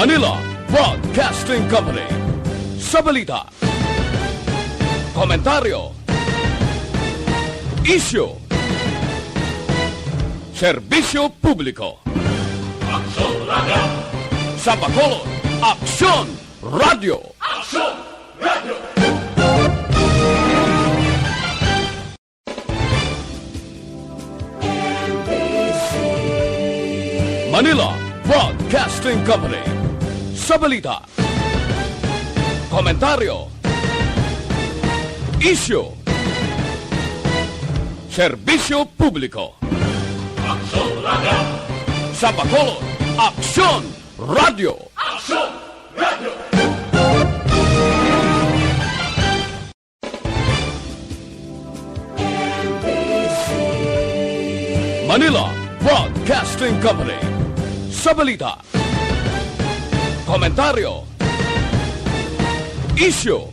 Manila Broadcasting Company. Sa balita, komentaryo, isyu, serbisyo publiko. Aksyon Radio! Sa Bacolod, Aksyon Radio! Aksyon Radio! Manila Broadcasting Company. Sa balita, komentaryo, isyu, serbisyo publiko. Aksyon Radio! Sa Bacolod, Aksyon Radio! Aksyon Radio! Manila Broadcasting Company. Sa balita, komentaryo, isyu,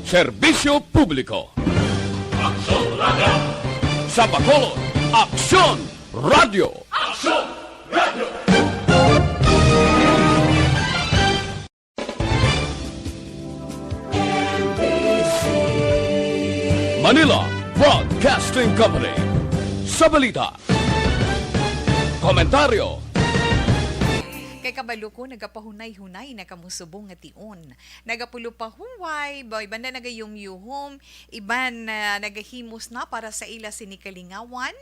serbisyo publiko. Aksyon Radio! Sa Bacolod, Aksyon Radio! Aksyon Radio! Manila Broadcasting Company. Sa balita, komentaryo, kay kabalo ko nagapahunay-hunay na kamusubong nga tion. Nagapulo pa huway, boy banda nagayum-yuhom, iban nagahimos na para sa ila sinikalingawan.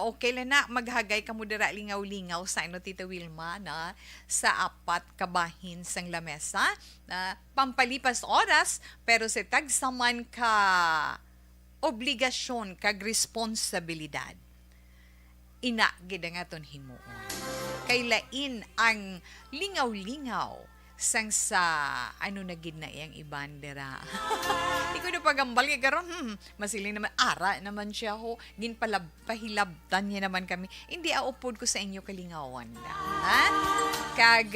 Okay lang na maghagay kamo dira lingaw-lingaw sa ino Tita Wilma na sa apat kabahin sang lamesa. Pampalipas oras pero sa tagsaman ka obligasyon kag responsibilidad. Ina gid nga ton himuon. Kay lain ang lingaw-lingaw sang sa ano na gid na iyang ibandera. Di ko na pagambal kay karon masiling naman ara naman siya ho ginpahilabtan niya naman kami. Hindi aupod ko sa inyo kalingawan ha? Kag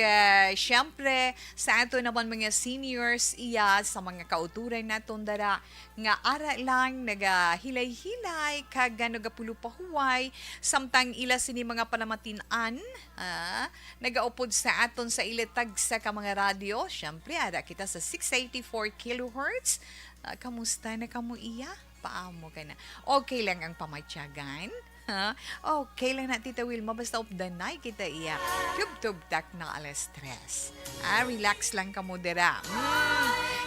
syempre sa ato naman mga seniors iya sa mga kauturan naton dara nga ara lang nagahilay-hilay kag nagapulo-pahuway samtang ila sini mga panamatinan nagaupod sa aton sa iletag sa ka mga radyo. Syempre ara kita sa 684 kilohertz. Kamusta na kamo iya? Paamo ka na. Okay lang ang pamatyagan. Okay lang na Tita Wilma basta of the night kita iya. Tub-tub-tak na alas stress. Relax lang ka mo dira.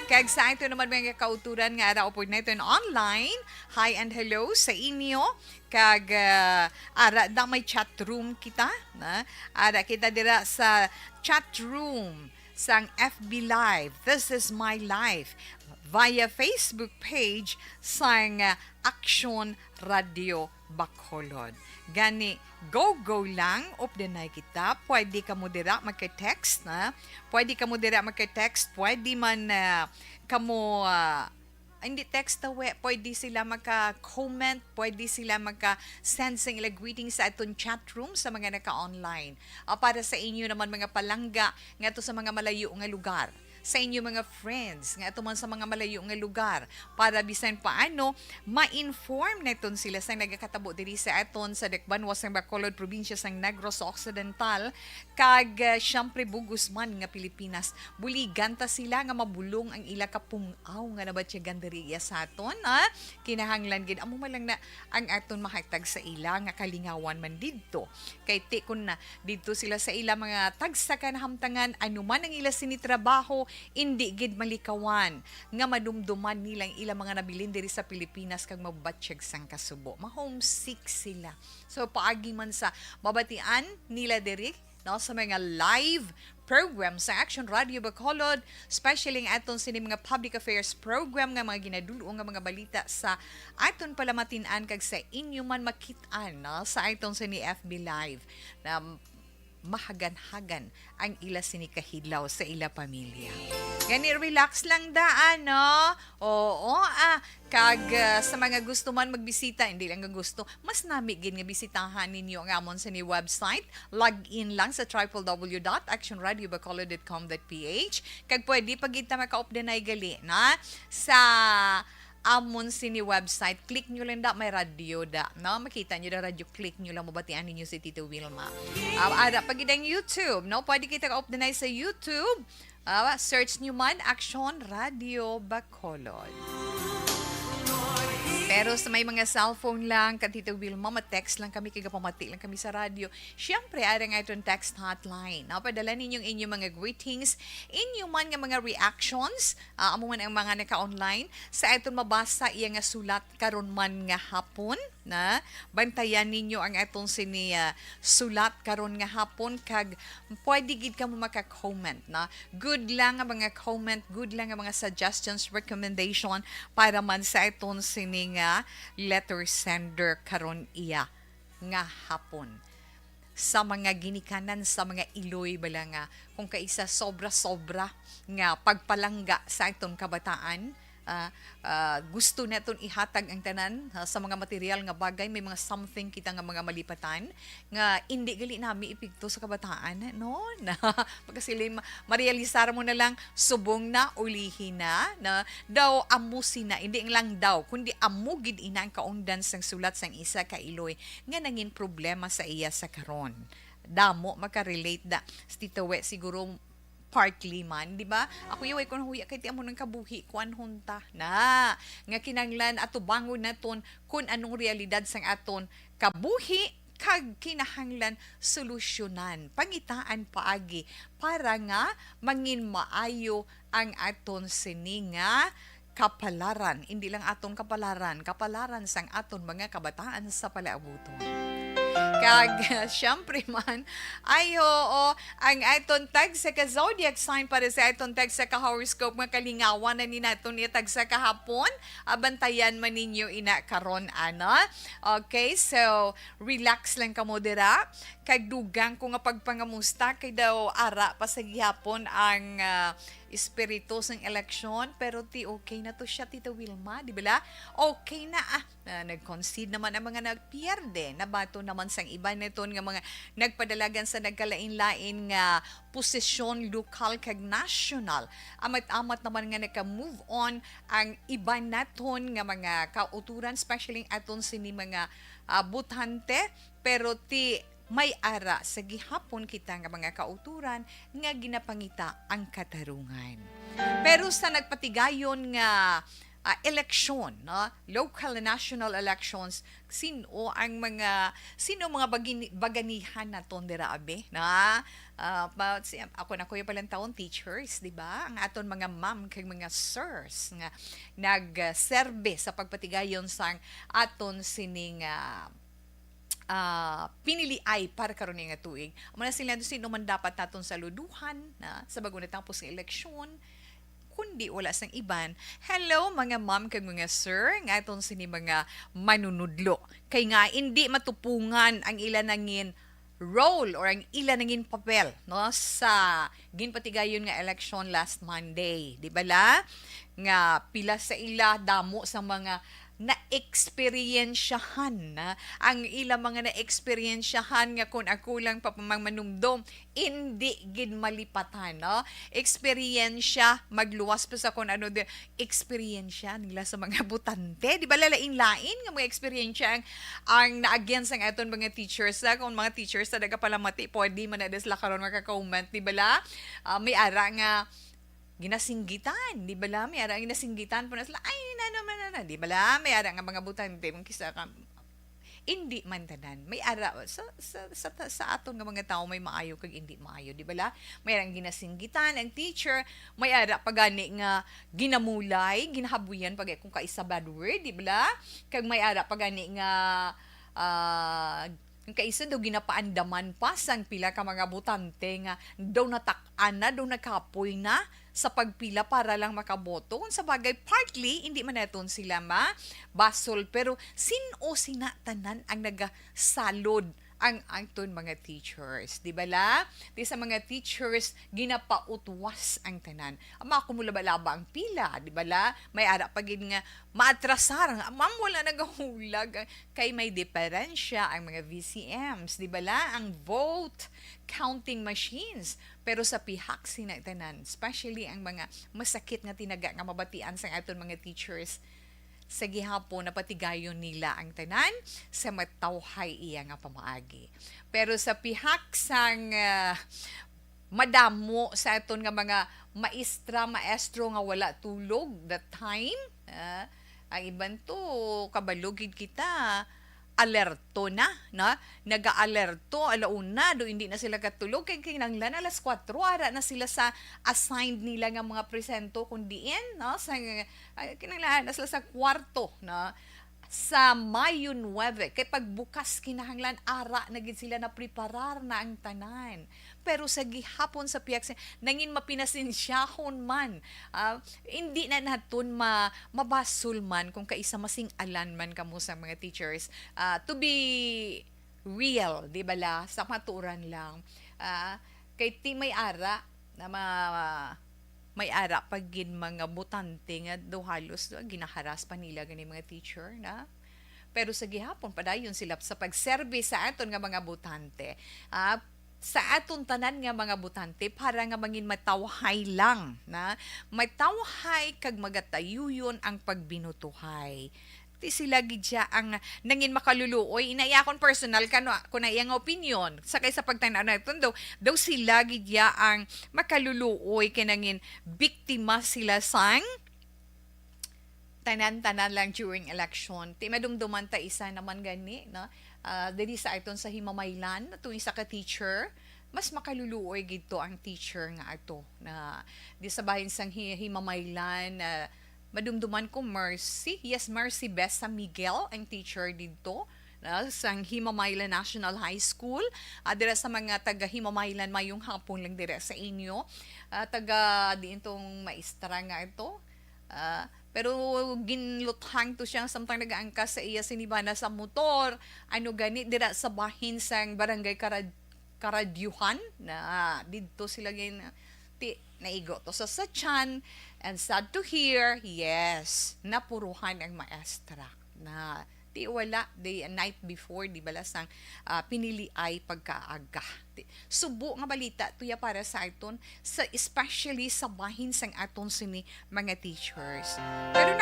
Kag sa ito naman mga kauturan nga ara upod na ito online. Hi and hello sa inyo. Kag ara da may chat room kita. Ara kita dira sa chat room sang FB Live. This is my life. Via Facebook page sang Aksyon Radio Bacolod. Gani, go lang, op denay kita. Pwede ka mo dira magka-text, na? Pwede ka mo dira magka-text. Pwede man kamo hindi text away, pwede sila magka-comment, pwede sila magka-send sa ilang greetings sa atong chat room sa mga naka-online. Para sa inyo naman mga palangga, nga to sa mga malayo nga lugar. Sa inyo mga friends, nga ito man sa mga malayo nga lugar, para bisan paano, ma-inform neton sila sa nagakatabo diri sa aton sa Dekban, wasang Bacolod, probinsya sang Negros Occidental, kag syempre bugos man nga Pilipinas. Buliganta sila nga mabulong ang ila kapungaw nga nabatya ganderiya sa aton. Kinahanglan gid amo malang na ang aton mahatag sa ila nga kalingawan man didto. Kay tikon na didto sila sa ila mga tagsa kanhamtangan anuman ang ila sinitrabaho, hindi gid malikawan nga madumduman nilang ilang mga nabilin diri sa Pilipinas kag mabatsyag sang kasubo. Ma-homesick sila. So paagi man sa mabatian nila diri no, sa mga live program sa Aksyon Radio Bacolod, especially ang aton sini mga public affairs program nga mga ginadulo nga mga balita sa aton palamatinan kag sa inyo man makit-an no, sa aton sini FB Live na mahagan-hagan ang ila sinikahidlaw sa ila pamilya. Gani, relax lang daan, no? Oo, kag sa mga gusto man magbisita, hindi lang gusto, mas namigin nga bisitahan ninyo ang amon sa ni website. Log in lang sa www.actionradiobacolod.com.ph kag pwede pag ita maka-updanay gali, na? Sa amon sini website, click nyo lang da, may radio da. No? Makita nyo da radio, click nyo lang, mabatian ninyo si Tito Wilma. Ada pagidang YouTube, no? Pwede kita ka-open sa YouTube. Search nyo man, Action Radio Bacolod. Pero sa may mga cellphone lang, Tito Wilma, ma-text lang kami, pamati lang kami sa radio. Siyempre, ada nga itong text hotline. Padala ninyong inyong mga greetings, inyong man nga mga reactions, amo man ang mga naka-online, sa itong mabasa iya nga sulat karon man nga hapon, na bantayan ninyo ang atong sulat karon nga hapon, kag pwede gid ka mo maka-comment, na good lang ang mga comment, good lang ang mga suggestions, recommendation, para man sa itong sini nga letter sender karon iya nga hapon. Sa mga ginikanan, sa mga iloy bala nga, kung kaisa sobra-sobra nga pagpalangga sa itong kabataan, gusto naton ihatag ang tanan sa mga material nga bagay, may mga something kita nga mga malipatan nga hindi gali nami ipigto sa kabataan, no? Na pagkasili marealisar mo na lang, subong na, ulihin na daw amusin na, hindi lang daw kundi amugid ina ang kaungdan sang sulat sang isa ka iloy nga nangin problema sa iya sa karon. Damo makarelate da Tito We siguro partly man, di ba? Ako yung kung huya kay ti amo ng kabuhi kuan hunta na nga kinanglan ato bangon naton kung anong realidad sang aton kabuhi, kag kinahanglan solusyonan, pangitaan paagi para nga mangin maayo ang aton sini nga kapalaran, hindi lang aton kapalaran sang aton mga kabataan sa palaabuton. Kag, syempre man, ay oo, ang aton tag sa ka-zodiac sign para sa aton tag sa ka-horoscope, mga kalingawan na ni naton itag sa kahapon, abantayan man ninyo ina karon ana. Okay, so, relax lang ka mo dira. Kag dugang ko nga pagpangamusta, kay daw ara pa sa gihapon ang espiritu sang eleksyon, pero okay na to siya, Tita Wilma, di ba? Okay na nag-concede naman ang mga nagpierde, nabato naman sang iba neton nga mga nagpadalagan sa nagkalain-lain nga posisyon lokal kag national. Amat-amat naman nga naka-move on ang iba naton nga mga kauturan, especially aton sini mga butante, pero may ara sa gihapon kita nga mga kauturan nga ginapangita ang katarungan. Pero sa nagpatigayon nga eleksyon, no? Local and national elections, sino mga baganihan naton dira abe, na ako na kuya palang taon teachers, di ba? Ang aton mga ma'am kag mga sirs nga nagserbe sa pagpatigayon sang aton sining pinili ay para karon nga tuig. Amo na sila sino man dapat naton saluduhan na sa bago natapos ng eleksyon, kundi wala sang iban. Hello mga ma'am kag mga sir, nga aton sini mga manunudlo. Kay nga hindi matupungan ang ilan nangin role or ang ilan nangin papel, no, sa ginpatigayon nga election last Monday, di ba la? Nga pila sa ila damo sa mga na-eksperyensyahan na ang ilang mga na-eksperyensyahan nga kung ako lang papamangmanumdom, hindi gid malipatan, no? Eksperyensya, magluwas pa sa kung ano din, eksperyensya nila sa mga butante, di ba lalain-lain nga mga eksperyensya ang na-against ang aton mga teachers, kung mga teachers sa nagapalamati, pwede man na desla karon maka-comment, di ba la? May ara nga ginasinggitan, di ba la? May ara ginasinggitan po na sila, ay, di ba la? May ara nga mga butante, mong kisa ka, hindi man tanan. May ara, sa aton nga mga tao, may maayo kag hindi maayo, di ba la? May ara ginasinggitan, ang teacher, may ara pagani nga ginamulay, ginahabuyan pag kung kaisa bad word, di ba la? Kag may ara pagani nga, yung kaisa daw ginapaandaman pa sang pila ka mga butante nga daw natak-an na, daw nakapoy na sa pagpila para lang makaboto. Kung sa bagay, partly, hindi man naton sila basol, pero sino sinatanan ang nagasalod ang aton mga teachers, di ba la? Di sa mga teachers ginapautwas ang tanan. Ama ko mula balaba ang pila, di ba la? May ara pagin nga maatrasar, ma'am wala nagahulag kay may diferensya ang mga VCMs, di ba la? Ang vote counting machines. Pero sa pihak sinatanan, especially ang mga masakit nga tinaga nga mabatian sa aton mga teachers, sa gihapon na patigayon nila ang tanan sa matawhay iya nga pamaagi. Pero sa pihak sang madamo sa aton nga mga maestro nga wala tulog that time, ang iban to kabalugid kita alerto na naga-alerto alauna do hindi na sila katulog kay kinanglan alas 4 ara na sila sa assigned nila nga mga presento kundiin sa kinanglan na sila sa kwarto sa Mayo 9 kay pagbukas kinahanglan ara na gid sila na preparar na ang tanan. Pero sa gihapon sa piyak nangin mapinasensyahon man, hindi na naton mabasol man kung kaisa masing alan man kamo sa mga teachers, to be real, di ba la, sa maturan lang, kay ti may ara na may ara pagin mga butante nga do halos ginaharas pa nila gani mga teacher na. Pero sa gihapon padayon sila sa pagservice sa aton nga mga butante, sa aton tanan nga mga butante para nga mangin matawhay lang na matawhay kag magatayuyon ang pagbinutuhay. Ti sila gid siya ang nangin makaluluoy inayakon personal kano kun iyang opinion sakay sa pagtan-aw naton daw sila gid ya ang makaluluoy kay nangin biktima sila sang tanan-tanan lang during election. Ti madumduman ta isa naman gani no, diri sa aton sa Himamaylan tuwing sa ka teacher mas makaluluoy gid ang teacher nga ato na di sa bahin sang Himamaylan. Madumduman ko Mercy. Yes, Mercy Best sa Miguel, ang teacher dito sa Himamaylan National High School. Dira sa mga taga Himamaylan mayong hapon lang dira sa inyo. Taga di itong maestra nga ito. Pero ginluthang to siya samtang nagaangkas sa iya sinibana sa motor. Ano gani dira sa bahin sang barangay Karadyuhan na dito sila gin naigo to sa Sachan. And sad to hear, yes, napuruhan ang maestra na di wala, the night before, di bala sang pinili ay pagkaaga. Subo nga balita, tuya para sa aton, especially sa bahin sang aton sini mga teachers. Pero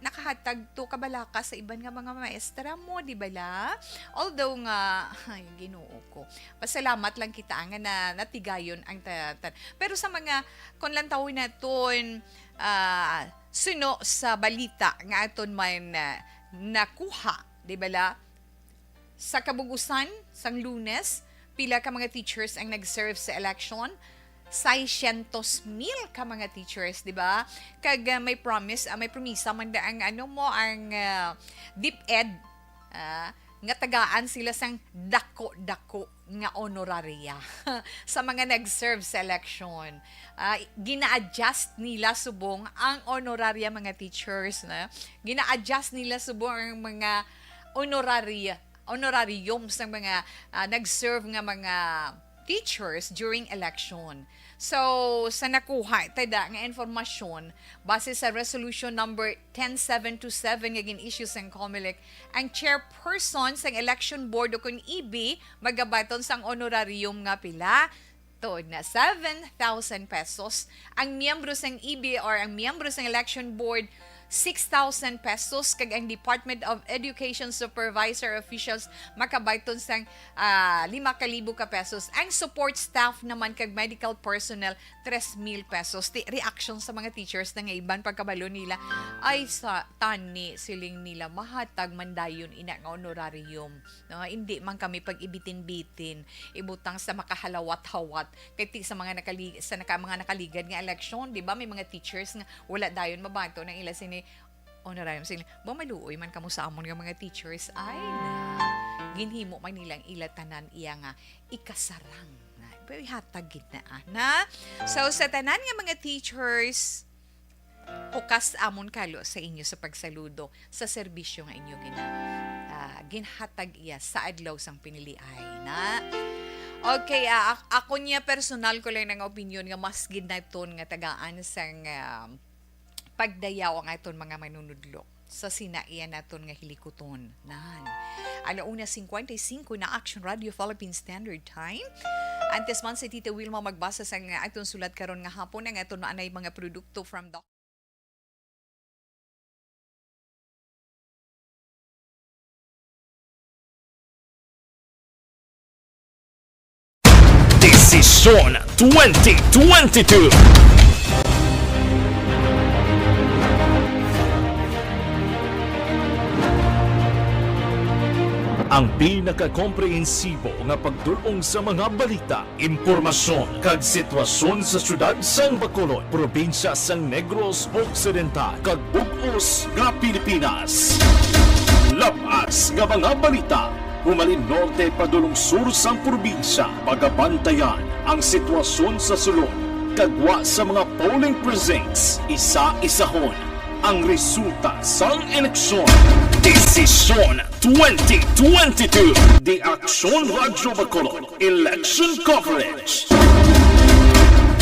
nakahatag to kabalaka sa iban nga mga maestra mo, di bala? Although nga, ay, Ginoo ko, pasalamat lang kita nga na natigayon ang tatan. Pero sa mga, kung lang tawin naton, suno sa balita nga aton man nakuha, di bala? Sa kabugusan, sang Lunes, pila ka mga teachers ang nag-serve sa election? 600,000 ka mga teachers, di ba? Kag may promise, may promisa man da ang ang DepEd nga tagaan sila sang dako-dako nga honoraria sa mga nag-serve sa election. Gina-adjust nila subong ang honoraria mga teachers na. Gina-adjust nila subong ang mga honorarium sa mga nag-serve nga mga teachers during election. So, sa nakuha tada nga informasyon base sa resolution number 10727 nga gin-issue sang COMELEC, ang chairperson sang election board o kun EB magabaton sang honorarium nga pila to na 7,000 pesos. Ang miyembro sang EB or ang miyembro sang election board 6,000 pesos kag ang Department of Education supervisor officials makabayton sang 5,000 ka pesos. Ang support staff naman kag medical personnel 3,000 pesos. Ti reaction sa mga teachers na nga iban pagkabalo nila ay sa tani siling nila mahatag mandayon ina nga honorarium. No, hindi man kami pag-ibitin-bitin ibutang sa makahalawat-hawat kay ti sa mga mga nakaligad nga election, di ba? May mga teachers nga wala dayon mabato ng ila sini honorarium sila. Maluoy man kamo sa amon nga mga teachers ay na ginhimo man nilang ilatanan iya nga ikasarang na pero hatag gid na. So sa tanan nga mga teachers hukas amon kalo sa inyo sa pagsaludo sa serbisyo nga inyo ginhatag iya sa adlaw sang piniliay na. Okay, ako niya personal ko lang ng opinion nga mas gid na ton nga tagaan sang pagdayaw ang aton mga manunudlo sa sinaian naton nga hilikuton. Alauna 55 na Action Radio Philippine Standard Time. Antes man si Tita Wilma magbasa sa aton sulat karon nga hapon ang aton maanay mga produkto from Desisyon 2022. Ang pinaka-komprehensibo nga pagdulong sa mga balita, impormasyon, kag sitwasyon sa syudad sang Bacolod, probinsya sang Negros Occidental, kag bug-os nga Pilipinas. Labas nga mga balita, humalin norte padulong sur sang probinsya, pagabantayan ang sitwasyon sa sulod, kagwa sa mga polling precincts, isa-isahon ang resulta sang eleksyon. Desisyon 2022. The Action Radio Bacolod Election Coverage.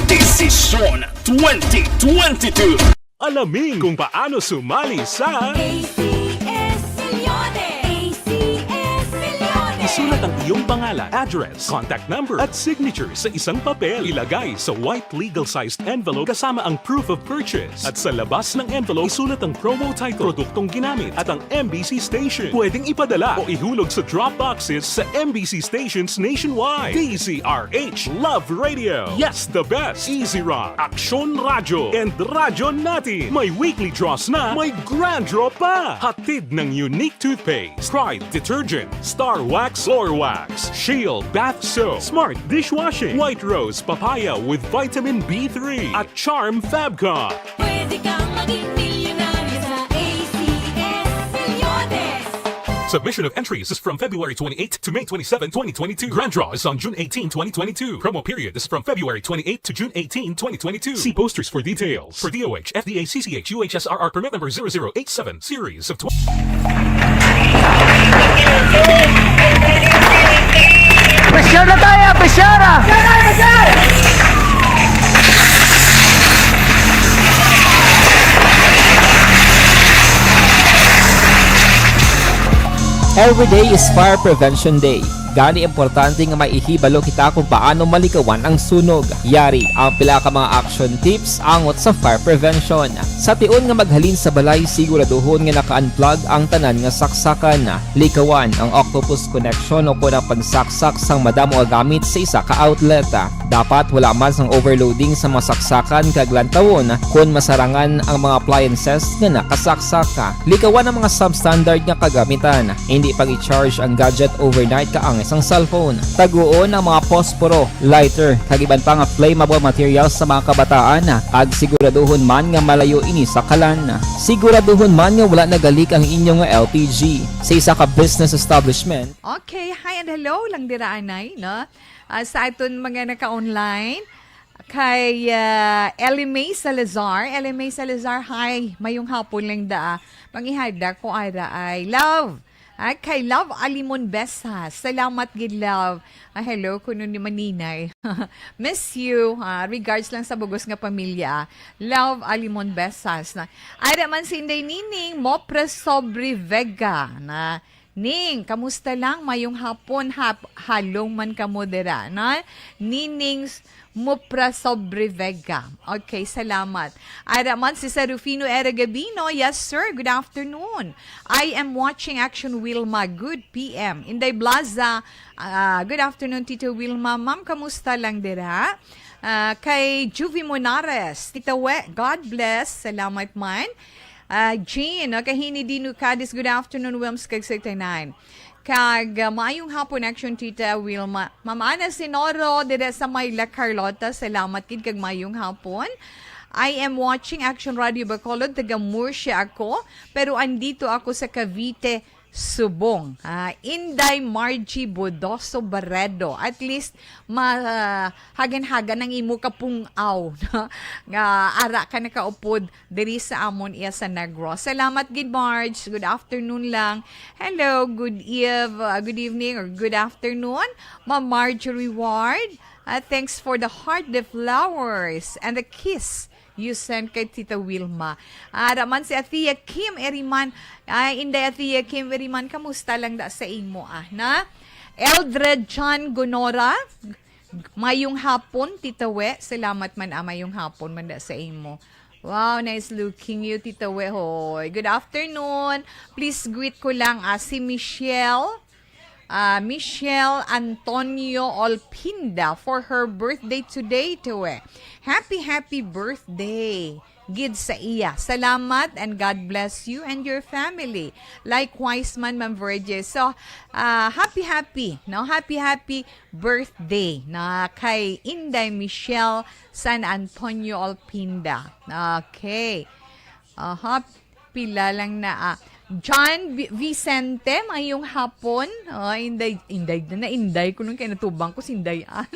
Desisyon 2022. Alamin kung paano sumali sa ACS Millones! ACS Millones! isulat ang iyong pangalan, address, contact number at signature sa isang papel. Ilagay sa white legal-sized envelope kasama ang proof of purchase. At sa labas ng envelope, isulat ang promo title, produktong ginamit at ang MBC station. Pwedeng ipadala o ihulog sa drop boxes sa MBC stations nationwide. DZRH Love Radio. Yes, the best. Easy Rock, Action Radio, and Radyo Natin. May weekly draws na, may grand draw pa. Hatid ng unique toothpaste, Pride Detergent, Star Wax Floor Wax, Shield Bath Soap, Smart Dishwashing, White Rose Papaya with Vitamin B3 at Charm Fabcon. Pwede kang maging milyonaryo sa ACS Millones! Submission of entries is from February 28 to May 27, 2022. Grand draw is on June 18, 2022. Promo period is from February 28 to June 18, 2022. See posters for details. For DOH, FDA, CCH, UHSRR permit number 0087, series of 20. Pressure na tayo! Pressure na! Every day is Fire Prevention Day. Gani importante nga maihibalo kita kung paano malikawan ang sunog. Yari ang pila ka mga action tips angot sa fire prevention. Sa tiun nga maghalin sa balay, siguraduhon nga naka-unplug ang tanan nga saksakan. Likawan ang octopus connection o kung ang pagsaksak sang madamo nga gamit sa isa ka outlet. Dapat wala man sang overloading sa mga saksakan kag lantawon kung masarangan ang mga appliances nga nakasaksaka. Likawan ang mga substandard nga kagamitan. Hindi pag i-charge ang gadget overnight kaang isang cellphone. Taguon ang mga posporo, lighter, kag iban pa nga flammable materials sa mga kabataan. Ag siguraduhon man nga malayo ini sa kalan. Siguraduhon man nga wala nagalik ang inyong LPG sa isa ka business establishment. Okay, hi and hello lang diraanay, no? Sa aton mga naka-online, kay Ellie May Salazar. Ellie May Salazar, hi, mayong hapon lang da. Pangihada ko ara ay love. Kay Love Alimon Besas. Salamat gid Love. Hello kuno ni Maninay. Miss you. Regards lang sa bugos nga pamilya. Love Alimon Besas. Ay man si Inday Nining Mopre Sobre Vega na Ning, kamusta lang? Mayong hapon, halong man kamodera, na? Nining Mupra Sobre Vega. Okay, salamat. Araman si Serufino Eragabino. Yes, sir. Good afternoon. I am watching Action Wilma. Good PM. Inday Blaza. Good afternoon, Tito Wilma. Ma'am, kamusta lang dira? Kay Juvie Monares. Tita We, God bless. Salamat man. Jean, kahini Dino Cadiz, good afternoon, Wilms, kag 69. Kag maayong hapon, Action Tita Wilma. Mamana Sinoro, dire sa Mayla Carlota, salamat kid kag maayong hapon. I am watching Action Radio Bacolod, taga Murcia ako, pero andito ako sa Cavite, Subong. Inday Margie Bodoso Barredo. At least, hagan-hagan ang imo kapungaw. Nga ara ka nakaupod diri sa amon iya sa Negros. Salamat, good Marge. Good afternoon lang. Hello, good evening or good afternoon. Ma Marjorie Ward. Thanks for the heart, the flowers, and the kiss you sent kay Tita Wilma. Raman si Athea Kim Eriman. Inday Athea Kim Eriman, kamusta lang da sa imo na? Eldred John Gonora, mayong hapon, Tita We. Salamat man mayong hapon man da sa imo. Wow, nice looking you, Tita We. Hoy. Good afternoon. Please greet ko lang si Michelle Michelle Antonio Olpinda for her birthday today to Happy birthday. Gid sa iya. Salamat and God bless you and your family. Likewise man, Ma'am Virgie. So, happy birthday na kay Inday Michelle San Antonio Olpinda. Okay. Pila lang na John Vicente, mayong hapon. Inday ko nung kaya natubang ko sindayan.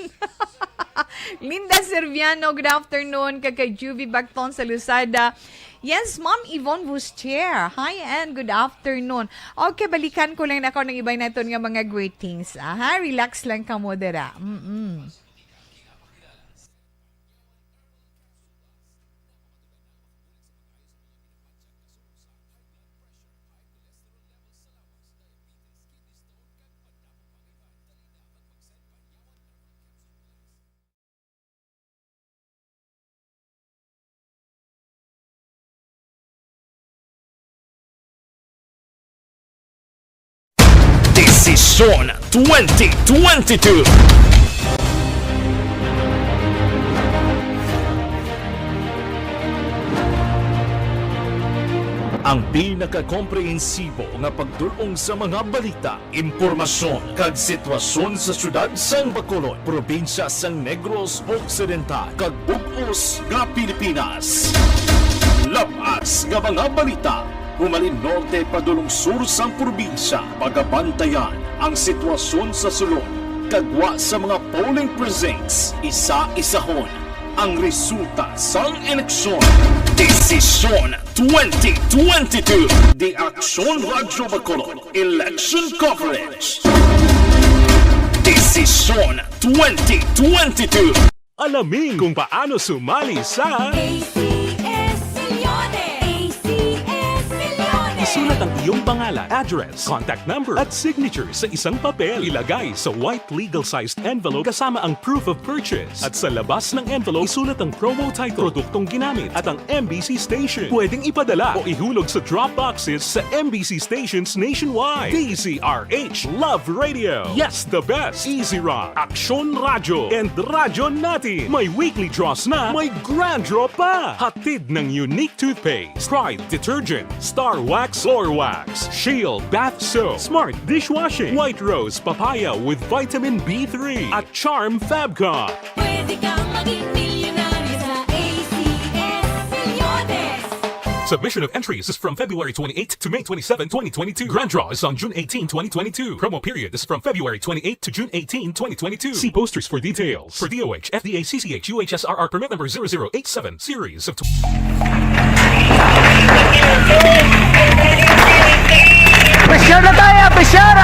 Linda Serviano, good afternoon. Kay Juvie Bacton sa Lusada. Yes, Ma'am Yvonne Bustier. Hi and good afternoon. Okay, balikan ko lang ako ng ibay na ito nga mga greetings. Relax lang ka mo dira. Desisyon 2022. Ang pinaka-komprehensibo nga pagdulong sa mga balita, impormasyon kag sitwasyon sa syudad sang Bacolod, probinsya sang Negros Occidental kag bug-os nga Pilipinas. Labas nga mga balita humalin norte padulong sur sang probinsya, pagabantayan ang sitwasyon sa sulod, kagwa sa mga polling precincts, isa-isahon ang resulta sang eleksyon. Desisyon 2022, The Action Radyo Bacolod Election Coverage. Desisyon 2022. Alamin kung paano sumali sa ACS Milyones! ACS Milyones! isulat ang iyong pangalan, address, contact number at signature sa isang papel. Ilagay sa white legal-sized envelope kasama ang proof of purchase. At sa labas ng envelope, isulat ang promo title, produktong ginamit at ang MBC station. Pwedeng ipadala o ihulog sa drop boxes sa MBC stations nationwide. DZRH Love Radio. Yes, the best. Easy Rock, Action Radio, and Radyo Natin. May weekly draws na, may grand draw pa. Hatid ng unique toothpaste, Pride Detergent, Star Wax Floor Wax, Shield Bath Soap, Smart Dishwashing, White Rose Papaya with Vitamin B3, at Charm Fabcon. Pwede kang maging milyonaryo sa ACS Milyones! Submission of entries is from February 28 to May 27, 2022. Grand draw is on June 18, 2022. Promo period is from February 28 to June 18, 2022. See posters for details. For DOH, FDA, CCH, UHSRR permit number 0087, series of... Pressure tayo! Pressure!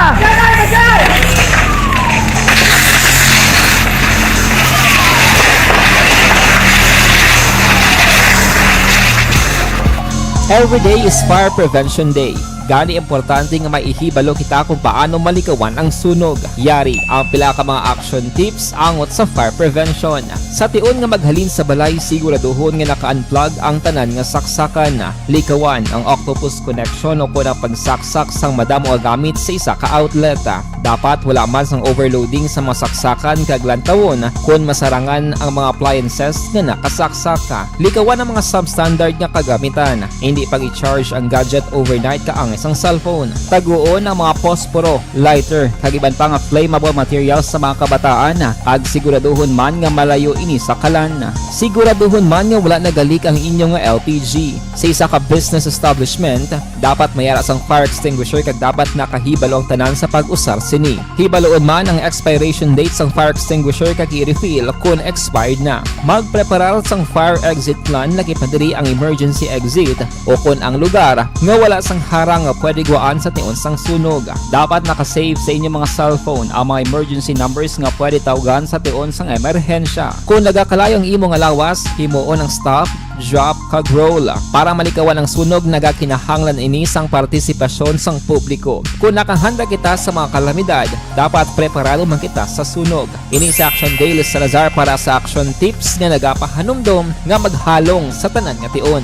Every day is Fire Prevention Day. Gani importante nga maihibalo kita kung paano malikawan ang sunog. Yari ang pila ka mga action tips angot sa fire prevention. Sa tion nga maghalin sa balay, siguraduhon nga naka-unplug ang tanan nga saksakan. Likawan ang octopus connection o kung ang pagsaksak sang madamo gamit sa isa ka outlet. Dapat wala man sang overloading sa mga saksakan kag lantawon kung masarangan ang mga appliances nga nakasaksaka. Likawan ang mga substandard nga kagamitan. Hindi pag i-charge ang gadget overnight kaang isang cellphone. Taguon ang mga posporo, lighter, kag iban pa nga flammable materials sa mga kabataan. Ag siguraduhon man nga malayo ini sa kalan. Siguraduhon man nga wala nagalik ang inyong LPG. Sa isa ka business establishment, dapat mayara sang fire extinguisher kag dapat nakahibalo ang tanan sa pag-usar sini. Hibaloon man ang expiration date sang fire extinguisher kag i-refill kung expired na. Magpreparar sang fire exit plan lagi padiri ang emergency exit o kung ang lugar nga wala sang harang nga pwede guaan sa tion sang sunog. Dapat nakasave sa inyong mga cellphone ang mga emergency numbers nga pwede tawagan sa tion sang emerhensya. Kung nagakalayo ang imong lawas, himuon ang stop, drop, kag roll. Para malikawan ang sunog, nagakinahanglan ini sang partisipasyon sang publiko. Kung nakahanda kita sa mga kalamidad, dapat preparado man kita sa sunog. Ini sa Action Day Salazar para sa action tips nga nagapahanumdom nga maghalong sa tanan nga tion.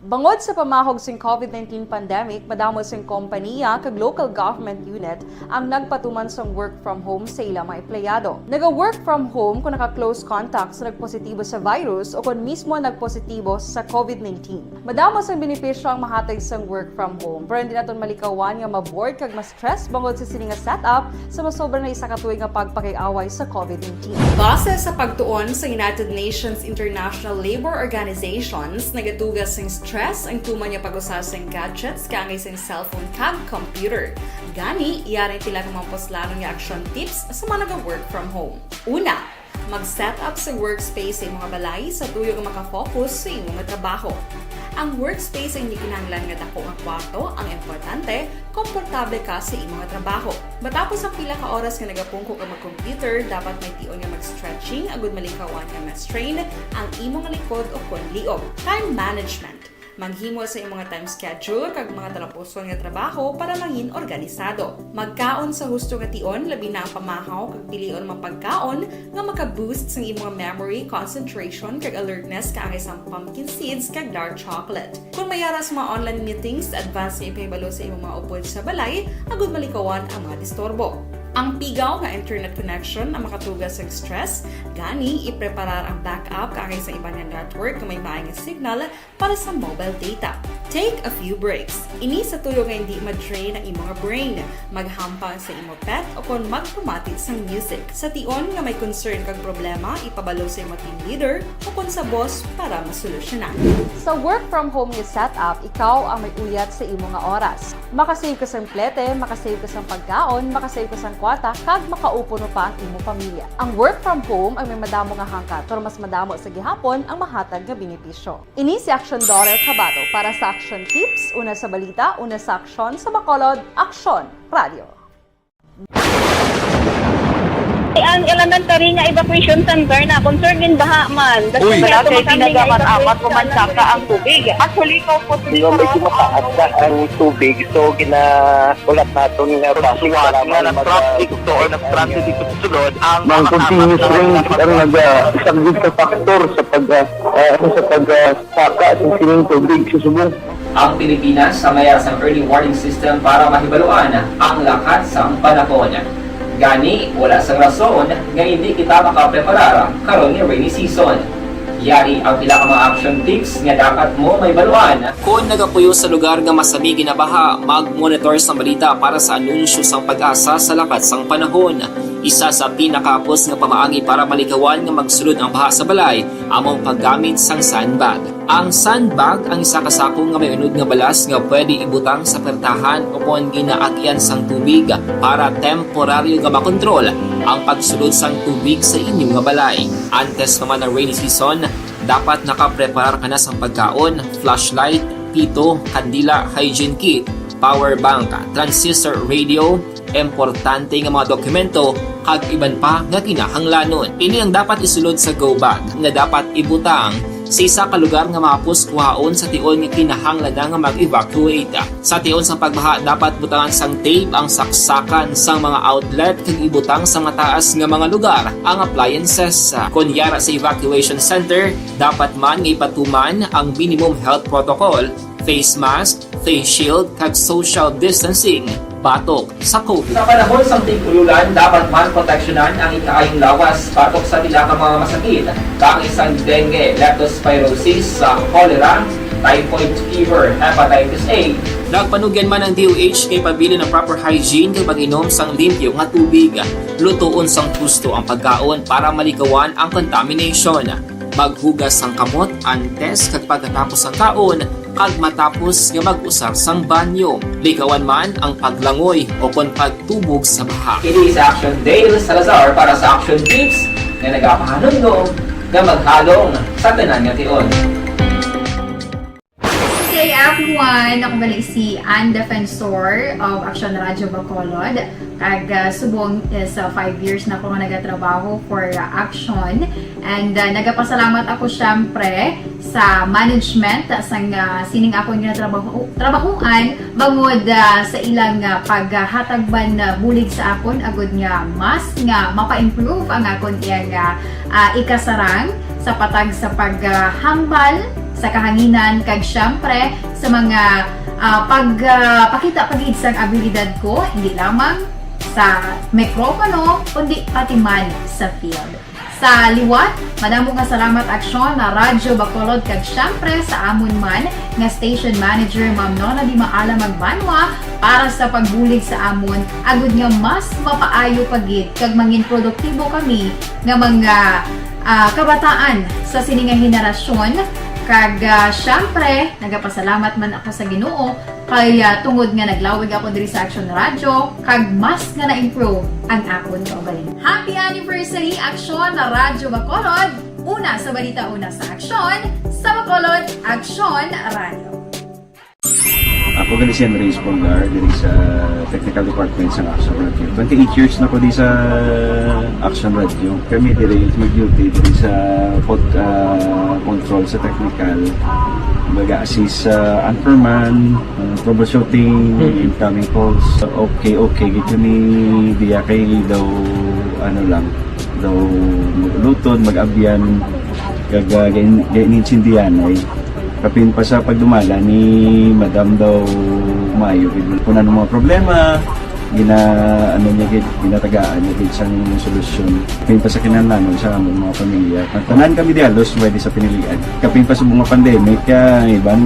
Bangod sa pamahog sing COVID-19 pandemic, madamo sing kompanya kag local government unit ang nagpatuman sang work from home sa ilang mga empleyado. Naga-work from home kung naka-close contact sa nagpositibo sa virus o kung mismo nagpositibo sa COVID-19. Madamo sang benepisyo ang mahatag sang work from home, pero hindi naton malikawan nga ma-bored kag ma-stress bangod sa sini nga setup sa masobra na isa ka tuig nga pagpakiaway sa COVID-19. Base sa pagtuon sa United Nations International Labour Organizations, nagatugas sing stress ang tuman niya pag-usas ng gadgets kangay sa cellphone kag computer. Gani, iyaring tila ng mga poslanong nga action tips sa mga nag-work from home. Una, mag-set up sa workspace sa mga balay sa tuyo nga makafocus sa imong trabaho. Ang workspace ay hindi kinahanglan nga dako ang kwarto, ang importante, komportable ka sa imong trabaho. Matapos ang pila ka oras nga nagapungko ka mag-computer, dapat may tion nga mag-stretching agud malikawan nga ma-strain ang imong likod o kon liog. Time management. Maghimo sa imong time schedule kag mga talapuson nga trabaho para maging organisado. Magkaon sa husto nga tion, labi na ang pamahaw kag pilion mga pagkaon nga maka-boost sa imong memory, concentration kag alertness kaangay sa pumpkin seeds kag dark chocolate. Kung mayaras mga online meetings, advance nga ipahibalo sa imong mga upod sa balay, agud malikawan ang mga disturbo. Ang pigaw nga internet connection ang makatugas sa stress, gani ipreparar ang backup kaangay sa iba nga network nga may maayong signal para sa mobile data. Take a few breaks. Ini sa tuyo nga hindi ma-drain ang imong brain, maghampang sa imong pet o kon magpumatit sa music. Sa tion nga may concern kag problema, ipabalo sa imong team leader o kon sa boss para masolusyonan. Sa work from home nga setup, ikaw ang may uyat sa imong nga oras. Makasave ka sa plete, makasave ka sa pagkaon, makasave ka sa kwata, kag makaupo no pa ang imong pamilya. Ang work from home ay may madamo nga hangkat, pero mas madamo sa gihapon ang mahatag nga benepisyo. Ini si Action Daughter Cabato para sa Action Tips, una sa balita, una sa aksyon, sa Bacolod, Action Radio. Ang elementary nga evacuation center na concern din baha man. Uy, kaya kaya pinagamat-amat kumansaka ang tubig. Actually, ko po Medyo mataas na ang tubig, so ulat natin nga Suwag nga ng traffic to or nag-transit dito sa sulod ang mga continuous rain ang isang good sa factor sa pagsaka ng sining tubig sa subong. Ang Pilipinas sa mayas ng early warning system para mahibaluan ang lakas sa panahon. Gani, wala sang rason nga hindi kita makapreparar karon ni rainy season. Yari ang pila ka mga action tips nga dapat mo may baluan. Kung nagapuyo sa lugar nga masabi ginabaha, mag-monitor sa balita para sa anunsyo sang pag-asa sa lakat sang panahon. Isa sa pinakapos nga pamaagi para malikawan nga magsulod ang baha sa balay, among paggamit sang sandbag. Ang sandbag ang isa ka sako nga may unod nga balas nga pwede ibutang sa pertahan o kung ginaagyan sang tubig para temporaryo nga makontrol ang pagsulod sang tubig sa inyong nga balay. Antes naman ng rainy season, dapat nakapreparar ka na sang pagkaon, flashlight, pito, kandila, hygiene kit, power bank, transistor radio, importante nga mga dokumento kag iban pa nga kinahanglanon. Ini ang dapat isulod sa go bag nga dapat ibutang sa isa ka lugar nga mapos kuhaon sa tion nga kinahanglan nga mag-evacuate. Sa tion sa pagbaha dapat butangan sang tape ang saksakan sang mga outlet kag ibutang sa mataas nga mga lugar ang appliances. Kunyara sa evacuation center, dapat man nga ipatuman ang minimum health protocol, face mask, face shield kag social distancing. Batok sa COVID. Sa panahon sa tig-ululan, dapat man proteksyonan ang ikaayong lawas batok sa tila ka mga masakit, kang isang dengue, leptospirosis, cholera, typhoid fever, hepatitis A. Nagpanugyan man ang DOH kay pabili ng proper hygiene kay pag-inom sang limpyo nga tubig. Lutuon sang gusto ang pagkaon para malikawan ang contamination. Maghugas sang kamot antes kag pagkatapos ang kaon kag matapos nga mag-usar sang banyo. Likawan man ang paglangoy o kon pagtubog sa baha. Kini sa Action Dale Salazar para sa Action Tips nga nagapahanundong nga maghalong sa tanan nga tion. Hey everyone! Ako balik si Ann Defensor of Action Radio Bacolod. Kag subong is 5 years na ako nga nagatrabaho for Action. And nagapasalamat ako syempre sa management sang sining ako nga trabahuan bangod sa ilang paghatagban bulig sa akon agud nga mas nga mapa-improve ang akon iyang ikasarang sa patag sa paghambal sa kahanginan kag syempre sa mga pakita pagid sang abilidad ko hindi lamang sa mikropono kundi pati man sa field. Sa liwat, madamo nga salamat aksyon na Radyo Bacolod kag syempre sa amon man nga station manager Ma'am Nona Di Maala Magbanwa para sa pagbulig sa amon agud nga mas mapaayo pagid kag mangin produktibo kami nga mga kabataan sa sining nga henerasyon. Kag syempre, nagapasalamat man ako sa Ginoo kay tungod nga naglawig ako diri sa Action Radio kag mas nga na-improve ang akon kaugalingon. Happy anniversary Action na Radyo Bacolod! Una sa balita, una sa Action, sa Bacolod Action Radio. Ako gali si Andres Polgar diri sa Technical Department sa Action Radio. 28 years na ko di sa Action Radio. Kami diri mag-duty diri sa control sa technical. Mag-assist sa anchorman, troubleshooting, incoming calls. Okay, gito ni diya kay daw lutod, mag-abyan, ganinsindihan ay kapin pa sa pagdumala ni Madam daw Mayo kuna ng mga problema ginatagaan niya isang solusyon kapin pa sa kinahanglan sa among mga pamilya tanan kami dialos pwede sa pinilian kapin pa sa mga pandemic ibang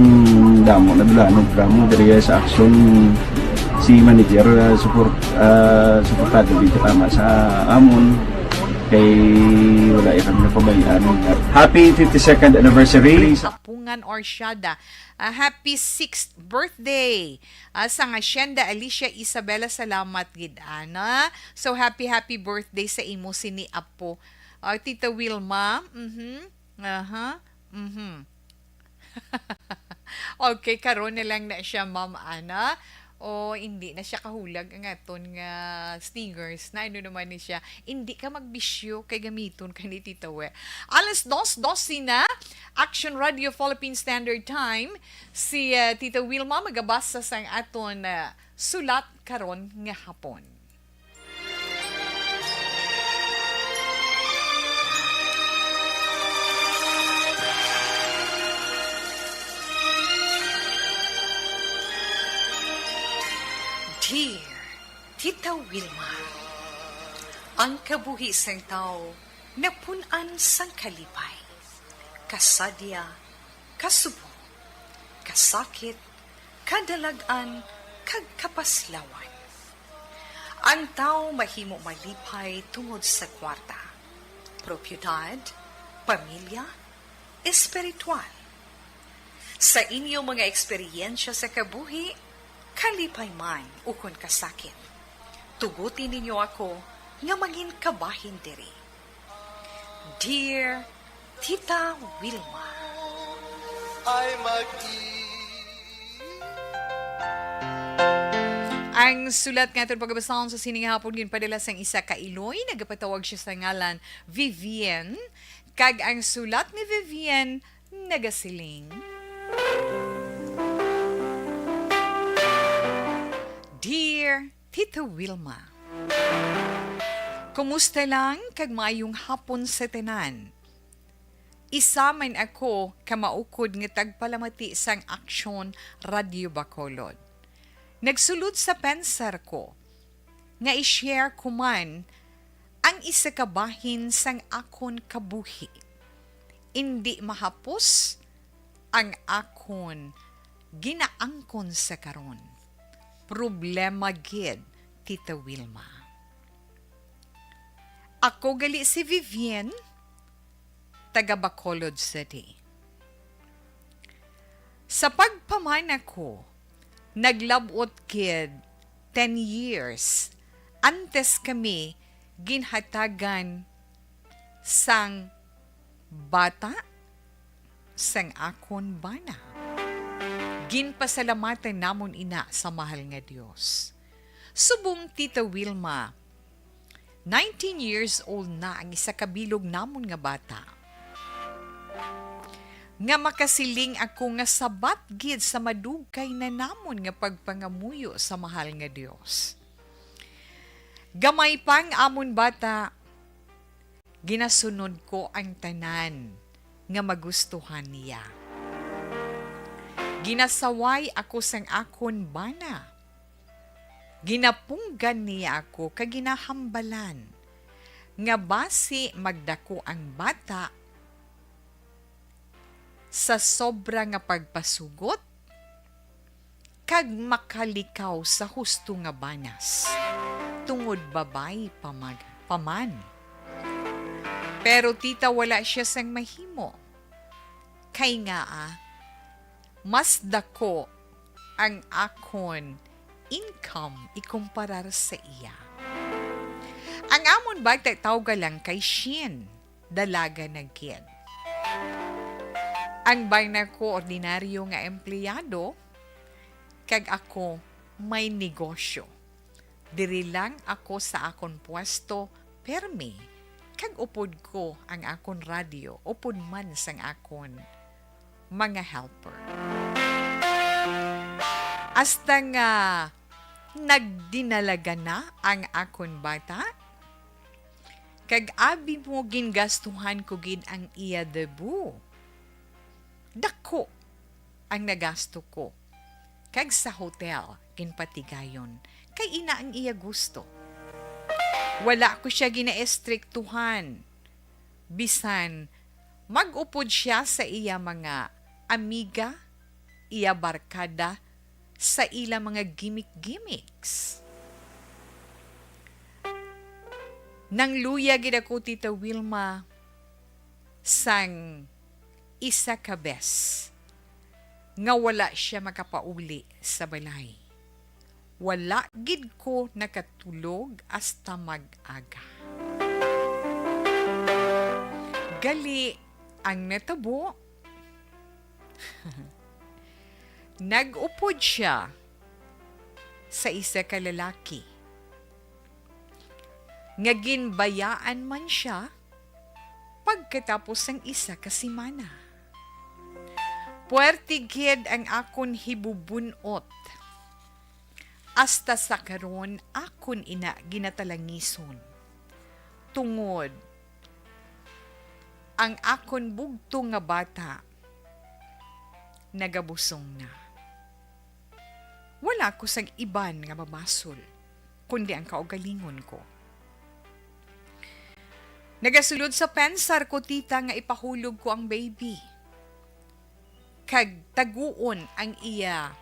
damo na dulanon programo diri sa action si manager suportado dito tama sa amon kay wala kami napabayaan. Happy 52nd anniversary. Apungan Orsyada. Happy 6th birthday sa Hacienda Alicia Isabela. Salamat gid ana. So happy birthday sa imo sini Apo. Tita Wilma. Okay, karon na lang na siya Ma'am Ana. O hindi na siya kahulag ang aton nga stingers na naman ni siya hindi ka magbisyo kay gamiton ka ni Tita We. Alas 2:12 na Action Radio Philippine Standard Time si Tita Wilma magabasa sang aton sulat karon nga hapon. Dear Tita Wilma, ang kabuhi sang tao napunan sang kalipay, kasadya, kasubo, kasakit, kadalagan, kag kapaslawan. Ang tao mahimo malipay tungod sa kwarta, propiedad, pamilya, espiritual. Sa inyo mga eksperyensya sa kabuhi, kalipay man ukon kasakit. Tugutin ninyo ako nga maging kabahin diri. Dear Tita Wilma, ang sulat nga itong pagkabasahon sa sining hapon ginpadala sang isa ka Iloy, nagapatawag siya sa ngalan Vivian, kag ang sulat ni Vivian nagasiling. Dear Tita Wilma, kumusta lang kag mayong hapon sa tanan? Isa man ako kamaukod nga tagpalamati sang Aksyon Radio Bacolod. Nagsulod sa pensar ko nga i-share ko man ang isa kabahin sang akon kabuhi. Indi mahapos ang akon ginaangkon sa karon. Problema gid, Tita Wilma. Ako gali si Vivian, taga Bacolod City. Sa pagpamana ko, naglabot gid 10 years antes kami ginhatagan sang bata sang akon bana. Ginpasalamatan namon ina sa mahal nga Dios. Subong Tita Wilma, 19 years old na ang isa kabilog namon nga bata. Nga makasiling ako nga sabat gid sa madugkay na namon nga pagpangamuyo sa mahal nga Dios. Gamay pang amon bata, ginasunod ko ang tanan nga magustuhan niya. Ginasaway ako sang akon bana. Ginapunggan niya ako kag ginahambalan. Nga basi magdako ang bata sa sobra nga pagpasugot kag makalikaw sa husto nga banas. Tungod babay paman. Pero tita wala siya sang mahimo. Kay nga mas dako ang akon income ikumparar sa iya. Ang amon bagtay tawga lang kay Shin, dalaga na gid. Ang bana ko ordinaryo nga empleyado, kag ako may negosyo. Diri lang ako sa akon pwesto, permi, kag upod ko ang akon radyo, upod man sang akon mga helper. Hasta nga nagdinalaga na ang akon bata, kag abi mo gingastuhan ko gid ang iya debu. Dako ang nagasto ko. Kag sa hotel, ginpatigayon, kay ina ang iya gusto. Wala ko siya ginaestriktuhan. Bisan, mag-upod siya sa iya mga amiga, iya barkada, sa ila mga gimmick-gimmicks. Nang luya gid ako, Tita Wilma, sang isa ka bes, nga wala siya makapauli sa balay. Wala gid ko nakatulog hasta mag-aga. Gali ang natabo, nag-upod siya sa isa ka lalaki. Nga ginbayaan man siya pagkatapos ng isa ka simana. Puwerte gid ang akon hibubunot. Hasta sa karon akon ina ginatalangison. Tungod ang akon bugto nga bata nagabusong na. Wala ko sang iban nga mamasol, kundi ang kaugalingon ko. Nagasulod sa pensar ko, tita, nga ipahulog ko ang baby. Kag taguon ang iya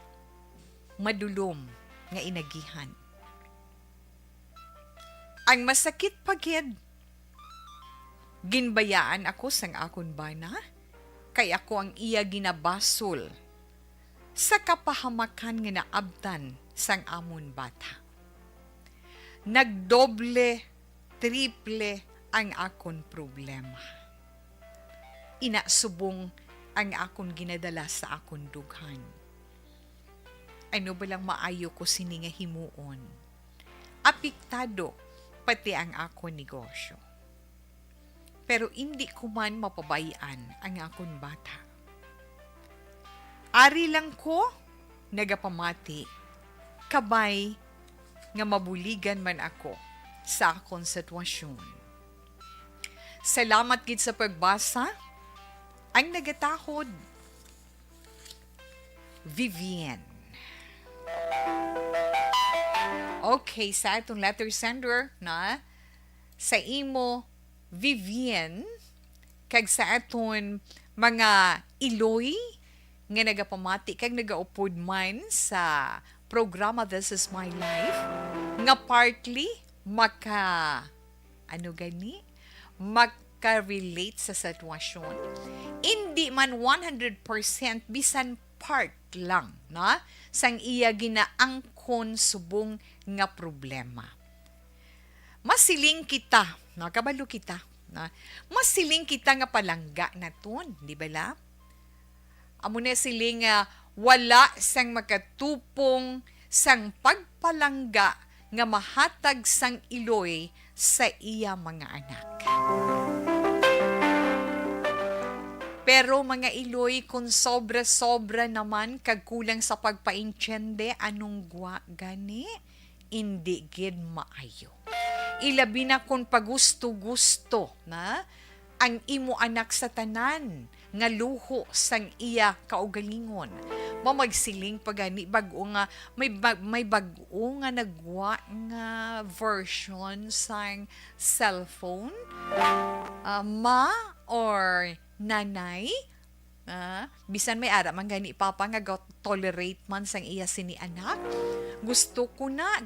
madulom nga inagihan. Ang masakit pagid, ginbayaan ako sang akon bana, kay ako ang iya ginabasol sa kapahamakan nga naabtan sang amon bata. Nagdoble, triple ang akon problema. Inasubong ang akon ginadala sa akon dughan. Ano ba lang maayo ko sini nga himuon? Apektado pati ang akon negosyo. Pero hindi ko man mapabayaan ang akon bata. Ari lang ko nagapamati, kabay nga mabuligan man ako sa akon sitwasyon. Salamat gid sa pagbasa. Ang nagatahod, Vivian. Okay, sa itong letter sender na sa imo Vivian, kag sa aton mga Iloy nga nagapamati kag nagaupod man sa programa This Is My Life, nga partly maka-relate sa sitwasyon. Hindi man 100% bisan part lang na sang iya ginaangkon subong nga problema. Masiling kita, nakabalo kita, na masiling kita nga palangga naton, di ba la? Amo na siling wala sang makatupong sang pagpalangga nga mahatag sang Iloy sa iya mga anak. Pero mga Iloy, kung sobra-sobra naman kagkulang sa pagpaintyende, anong gani? Hindi gid maayo. Ilabi na kung pagusto-gusto na ang imo anak sa tanan nga luho sang iya kaugalingon. mamagsiling pagani bago nga may bago nga nagwa nga version sang cellphone. Ma or nanay, bisan may ara man gani papa nga tolerate man sang iya sini anak. Gusto ko na,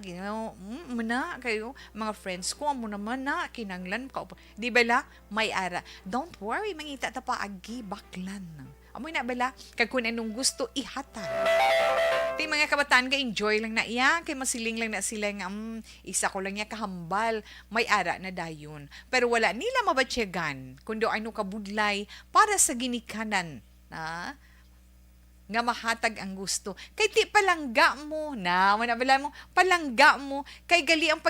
muna kayo, mga friends ko, amo naman na, kinanglan ka. Di bala, may ara. Don't worry, mangita ta pa agi baklan. Amoy na bala, kag kung anong gusto, ihatag. Di mga kabataan ka, enjoy lang na iya, kay masiling lang na sila nga, isa ko lang niya kahambal, may ara na dayon. Pero wala nila mabatsyagan, kundo ano kabudlay, para sa ginikanan, nga mahatag ang gusto. Kay ti palangga mo na, manabala mo, palangga mo, kay gali ang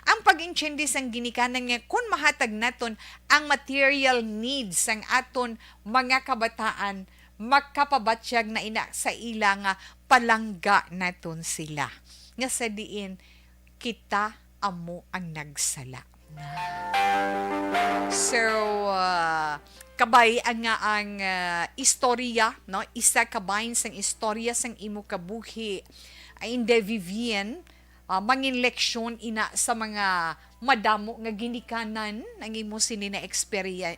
ang pag-intindi sang ginikanan nga, kung mahatag naton ang material needs sang aton mga kabataan, makapabatsyag na ina sa ila nga palangga naton sila. Nga sa diin, kita amo ang nagsala. So, kabay ang istorya, no? Isa kabayin sang istorya sang imo kabuhi ay inde Vivian, mangin leksyon ina sa mga madamo nga ginikanan ang imo sini na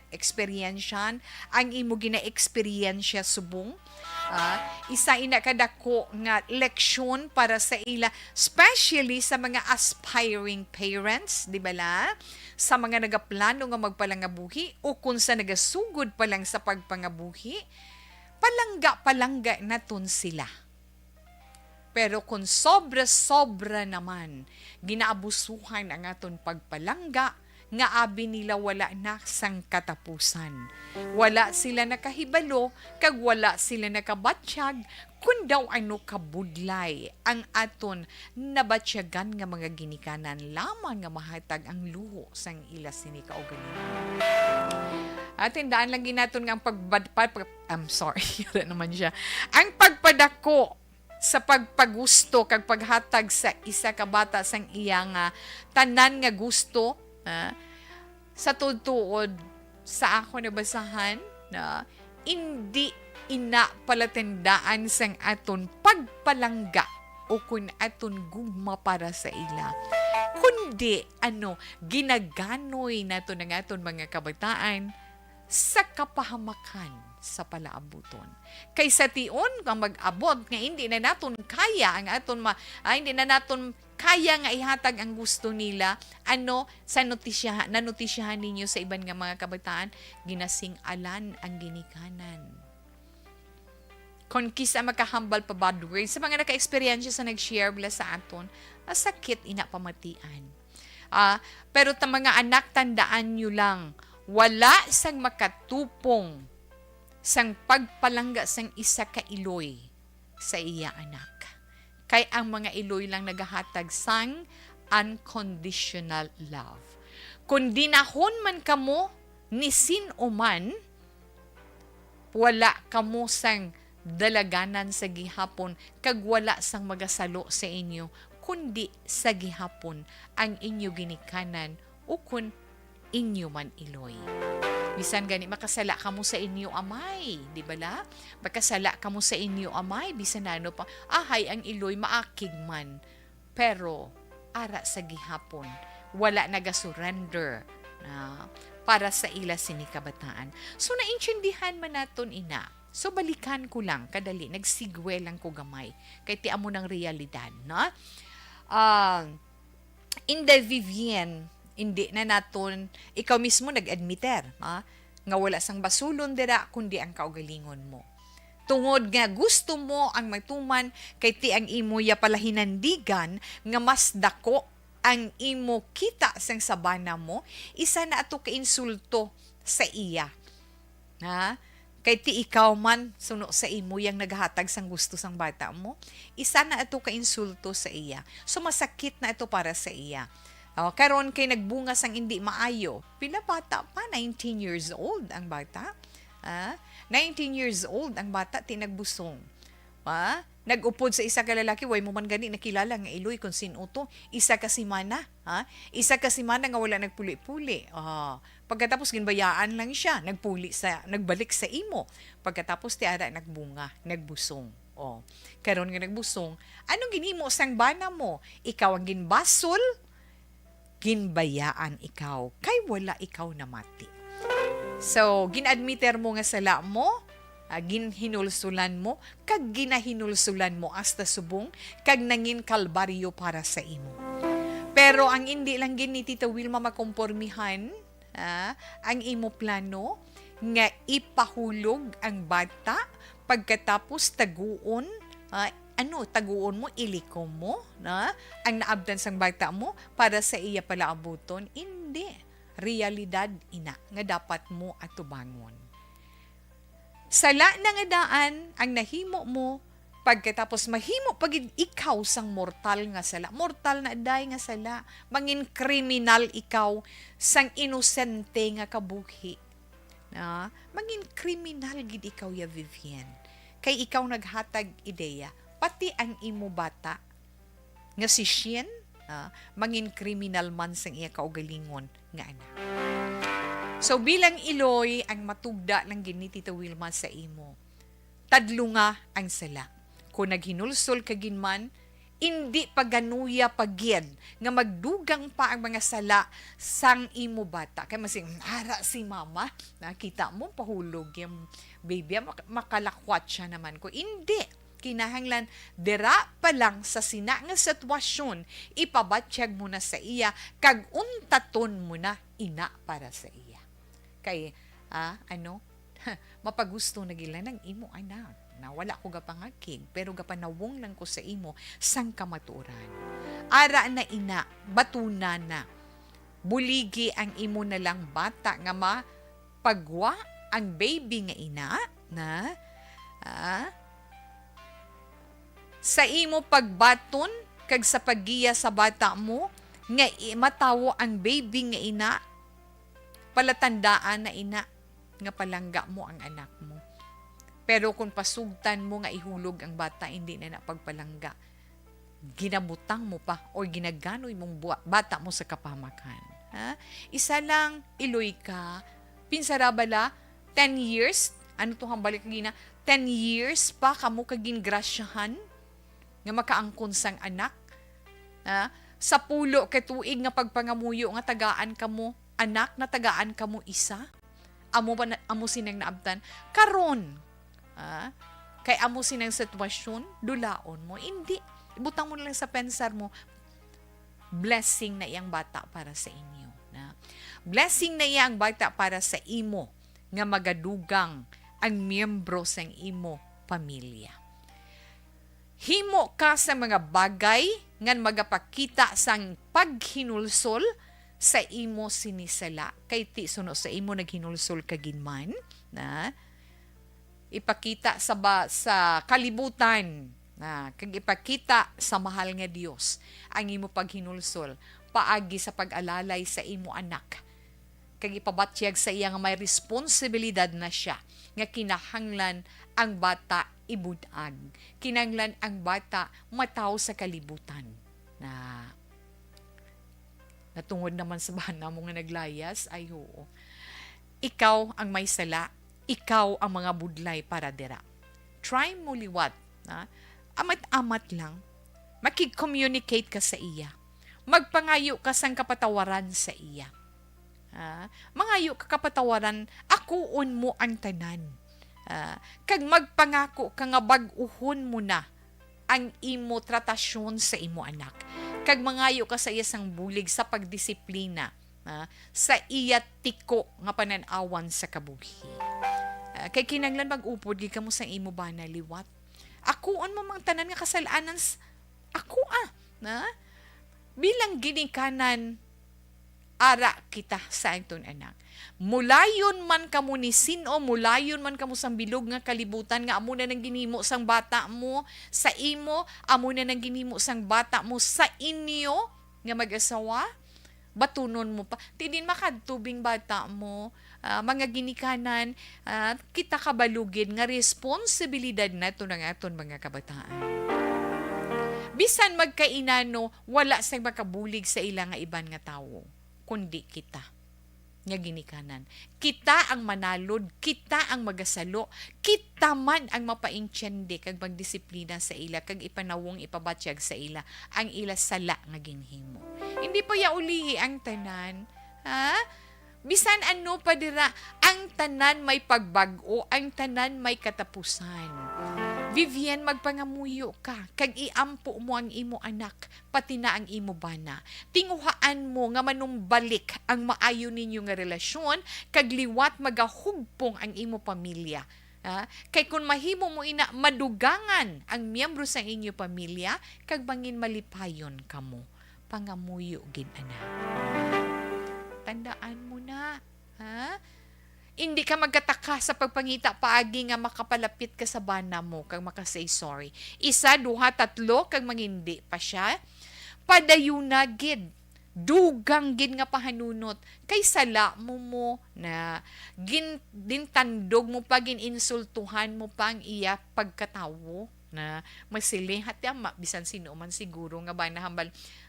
experiensyan, ang imo gina-experiensya subong. Isa ina kadako nga leksyon para sa ila, especially sa mga aspiring parents, di ba la? Sa mga nagaplano nga magpalangabuhi o kung sa nagasugod pa lang sa pagpangabuhi, palangga naton sila. Pero kung sobra-sobra naman, ginaabusuhan ang aton pagpalangga, nga abi nila wala na sang katapusan. Wala sila nakahibalo, kag wala sila nakabatsyag, kung daw ano kabudlay ang aton nabatsyagan nga mga ginikanan lamang nga mahatag ang luho sang ila sini kaugalingon. At tindaan lang ginaton nga ang ang pagpadako sa pagpagusto kag paghatag sa isa ka bata sang iya nga tanan nga gusto, sa tutuod sa ako nabasahan na hindi ina palatendaan sang aton pagpalangga o kun aton gugma para sa ila, kundi ginaganoy nato ng aton mga kabataan sa kapahamakan sa palaabuton. Kaysa tion kang mag-abot nga hindi na naton kaya ang aton hindi na naton kaya nga ihatag ang gusto nila, sa nanutisyahan ninyo sa iban nga mga kabataan, ginasing-alan ang ginikanan. Kung kisa makahambal pa bad words, sa mga naka-experience sa nag-share bla sa aton, sakit ina pamatian. Pero ta mga anak, tandaan nyo lang, wala sang makatupong sang pagpalangga sang isa ka iloy sa iya anak. Kay ang mga iloy lang nagahatag sang unconditional love. Kung dinahon man kamo ni sin o man, wala kamo sang dalaganan sa gihapon, kag wala sang magasalo sa inyo, kundi sa gihapon ang inyo ginikanan o kun inyo man iloy. Bisan gani makasala kamo sa inyo amay, di ba la? Makasala kamo sa inyo amay, bisan ano pa, ahay ang iloy maakig man. Pero ara sa gihapon, wala nagasurrender para sa ila sini kabataan. So naintindihan man naton ina. So balikan ko lang kadali, nagsigwe lang ko gamay kay ti amo ng realidad, no? Inde Vivian, hindi na naton, ikaw mismo nag-admiter, nga wala sang basulon dira, kundi ang kaugalingon mo. Tungod nga gusto mo ang matuman, kay ti ang imo ya pala hinandigan, nga mas dako ang imo kita sang sabana mo, isa na ato ka insulto sa iya. Kay ti ikaw man, suno sa imo yang naghatag sang gusto sang bata mo, isa na ato ka insulto sa iya. So masakit na ito para sa iya. Karon kay nagbunga sang hindi maayo. Pila bata pa, 19 years old ang bata. 19 years old ang bata, tinagbusong. Nag-upod sa isa ka lalaki, way mo man gani nakilala nga iloy kung sino to. Isa ka si mana, Isa ka si mana nga wala nagpuli-puli. Pagkatapos ginbayaan lang siya, nagbalik sa imo. Pagkatapos ti ara nagbunga, nagbusong. Karon nga nagbusong, anong ginimo sang bana mo? Ikaw ang ginbasol, ginbayaan ikaw, kay wala ikaw namati. So, ginadmiter mo nga sala mo, ginhinulsulan mo, kag ginahinulsulan mo hasta subong, kag nangin kalbaryo para sa imo. Pero ang hindi lang gini Tita Wilma makompormihan, ang imo plano, nga ipahulog ang bata, pagkatapos taguon, taguon mo, ilikom mo, ang naabdan sang bata mo, para sa iya pala abuton. Hindi. Realidad ina, nga dapat mo atubangon. Sala na nga daan ang nahimo mo, pagkatapos mahimo pagid ikaw sang mortal nga sala. Mortal na day nga sala. Mangin kriminal ikaw sang inosente nga kabuhi. Mangin kriminal gid ikaw ya Vivian. Kay ikaw naghatag ideya, pati ang imo bata nga si Shin, mangin kriminal man sang iya kaugalingon nga anak. So bilang iloy ang matugda ng gini Tita Wilma sa imo, tadlunga ang sala. Kung naghinulsol ka ginman, hindi paganuya pagyan nga magdugang pa ang mga sala sang imo bata. Kaya masing, hara si mama, nakita mo pahulog yung baby, makalakwat siya naman ko. Hindi. Kinahanglan, dira pa lang sa sina nga sitwasyon, ipabatsyag mo na sa iya, kag untaton mo na ina para sa iya. Kay, mapagusto na gila ng imo anak. Na wala ko gapangakig, pero gapanawong lang ko sa imo, sang kamaturan. Ara na ina, batuna na. Buligi ang imo na lang bata nga mapagwa ang baby nga ina, sa imo pagbaton, kag sa pagiya sa bata mo, nga matawo ang baby nga ina, palatandaan na ina, nga palangga mo ang anak mo. Pero kung pasugtan mo nga ihulog ang bata, hindi na napagpalangga, ginabutang mo pa o ginaganoy mong bata mo sa kapamakan. Isa lang, iloy ka, pinsarabala, 10 years, ano to hambalik gina, 10 years pa kamo kaging grasyahan, nga makaangkon sang anak, sa pulo ketuig nga pagpangamuyo nga tagaan kamo, anak na tagaan kamo isa, amo sinang naabtan, karon, kay amo sinang sitwasyon, dulaon mo. Hindi. Ibutang mo lang sa pensar mo, blessing na iyang bata para sa inyo. Blessing na iyang bata para sa imo, nga magadugang ang miyembro sang imo pamilya. Himo ka sa mga bagay nga magapakita sang paghinulsol sa imo sinisala. Kay ti suno sa imo naghinulsol kaginman, ipakita sa kalibutan, kag ipakita sa mahal nga Dios ang imo paghinulsol, paagi sa pag-alalay sa imo anak, kag ipabatyag sa iya nga may responsibilidad na siya, nga kinahanglan ang bata ibudag, kinahanglan ang bata mataw sa kalibutan. Natungod naman sa bana mo nga naglayas, ay oo. Ikaw ang may sala, ikaw ang mga budlay para dira. Try mo liwat. Amat-amat lang. Makig-communicate ka sa iya. Magpangayo ka sang kapatawaran sa iya. Mangayo ka kapatawaran, akuon mo ang tanan. Kag magpangako ka nga bag-uhon mo na ang imo tratasyon sa imo anak. Kag mangayo ka sa iya sang bulig sa pagdisiplina, sa iya tiko nga pananawan sa kabuhi. Kay kinanglan mag-upod gi kamo sa imo ba na liwat. Akuon mo mang tanan nga kasalanan ako bilang ginikanan ara kita sa aton anak. Mulayon man kamo ni sino, mulayon man kamo sang bilog nga kalibutan nga amo na nang ginhimo sang bata mo sa imo, amo na nang ginhimo sang bata mo sa inyo nga mag-asawa. batunon mo pa. Tidin makadtubing bata mo, mga ginikanan, kita kabalugid nga responsibilidad na ito ng aton mga kabataan. Bisan magkainano, wala sa makabulig sa ilang nga iban nga tawo, kundi kita nga ginikanan. Kita ang manalod, kita ang magasalo, kita man ang mapaintyende kag magdisiplina sa ila, kag ipanawong ipabatyag sa ila, ang ila sala nga ginhimo. Hindi pa yaulihi ang tanan, ha? Bisan ano pa dira, ang tanan may pagbag-o, ang tanan may katapusan. Vivian, magpangamuyo ka, kag iampo mo ang imo anak, pati na ang imo bana. Tinguhaan mo nga manumbalik ang maayo ninyo nga relasyon, kag liwat magahugpong ang imo pamilya. Kay kung mahimo mo ina madugangan ang miyembro sa inyo pamilya, kag bangin malipayon kamo. Pangamuyo gid ana. Tandaan mo na, ha? Hindi ka magkataka sa pagpangita paagi nga makapalapit ka sa bana mo kag makasay sorry. 1, 2, 3 kag mangindi pa siya. Padayuna gid. Dugang gid nga pahanunot kay sala mo na dintandog mo pa insultuhan mo pa ang iya pagkatawo na masilihat yama bisan sino man siguro nga banahambal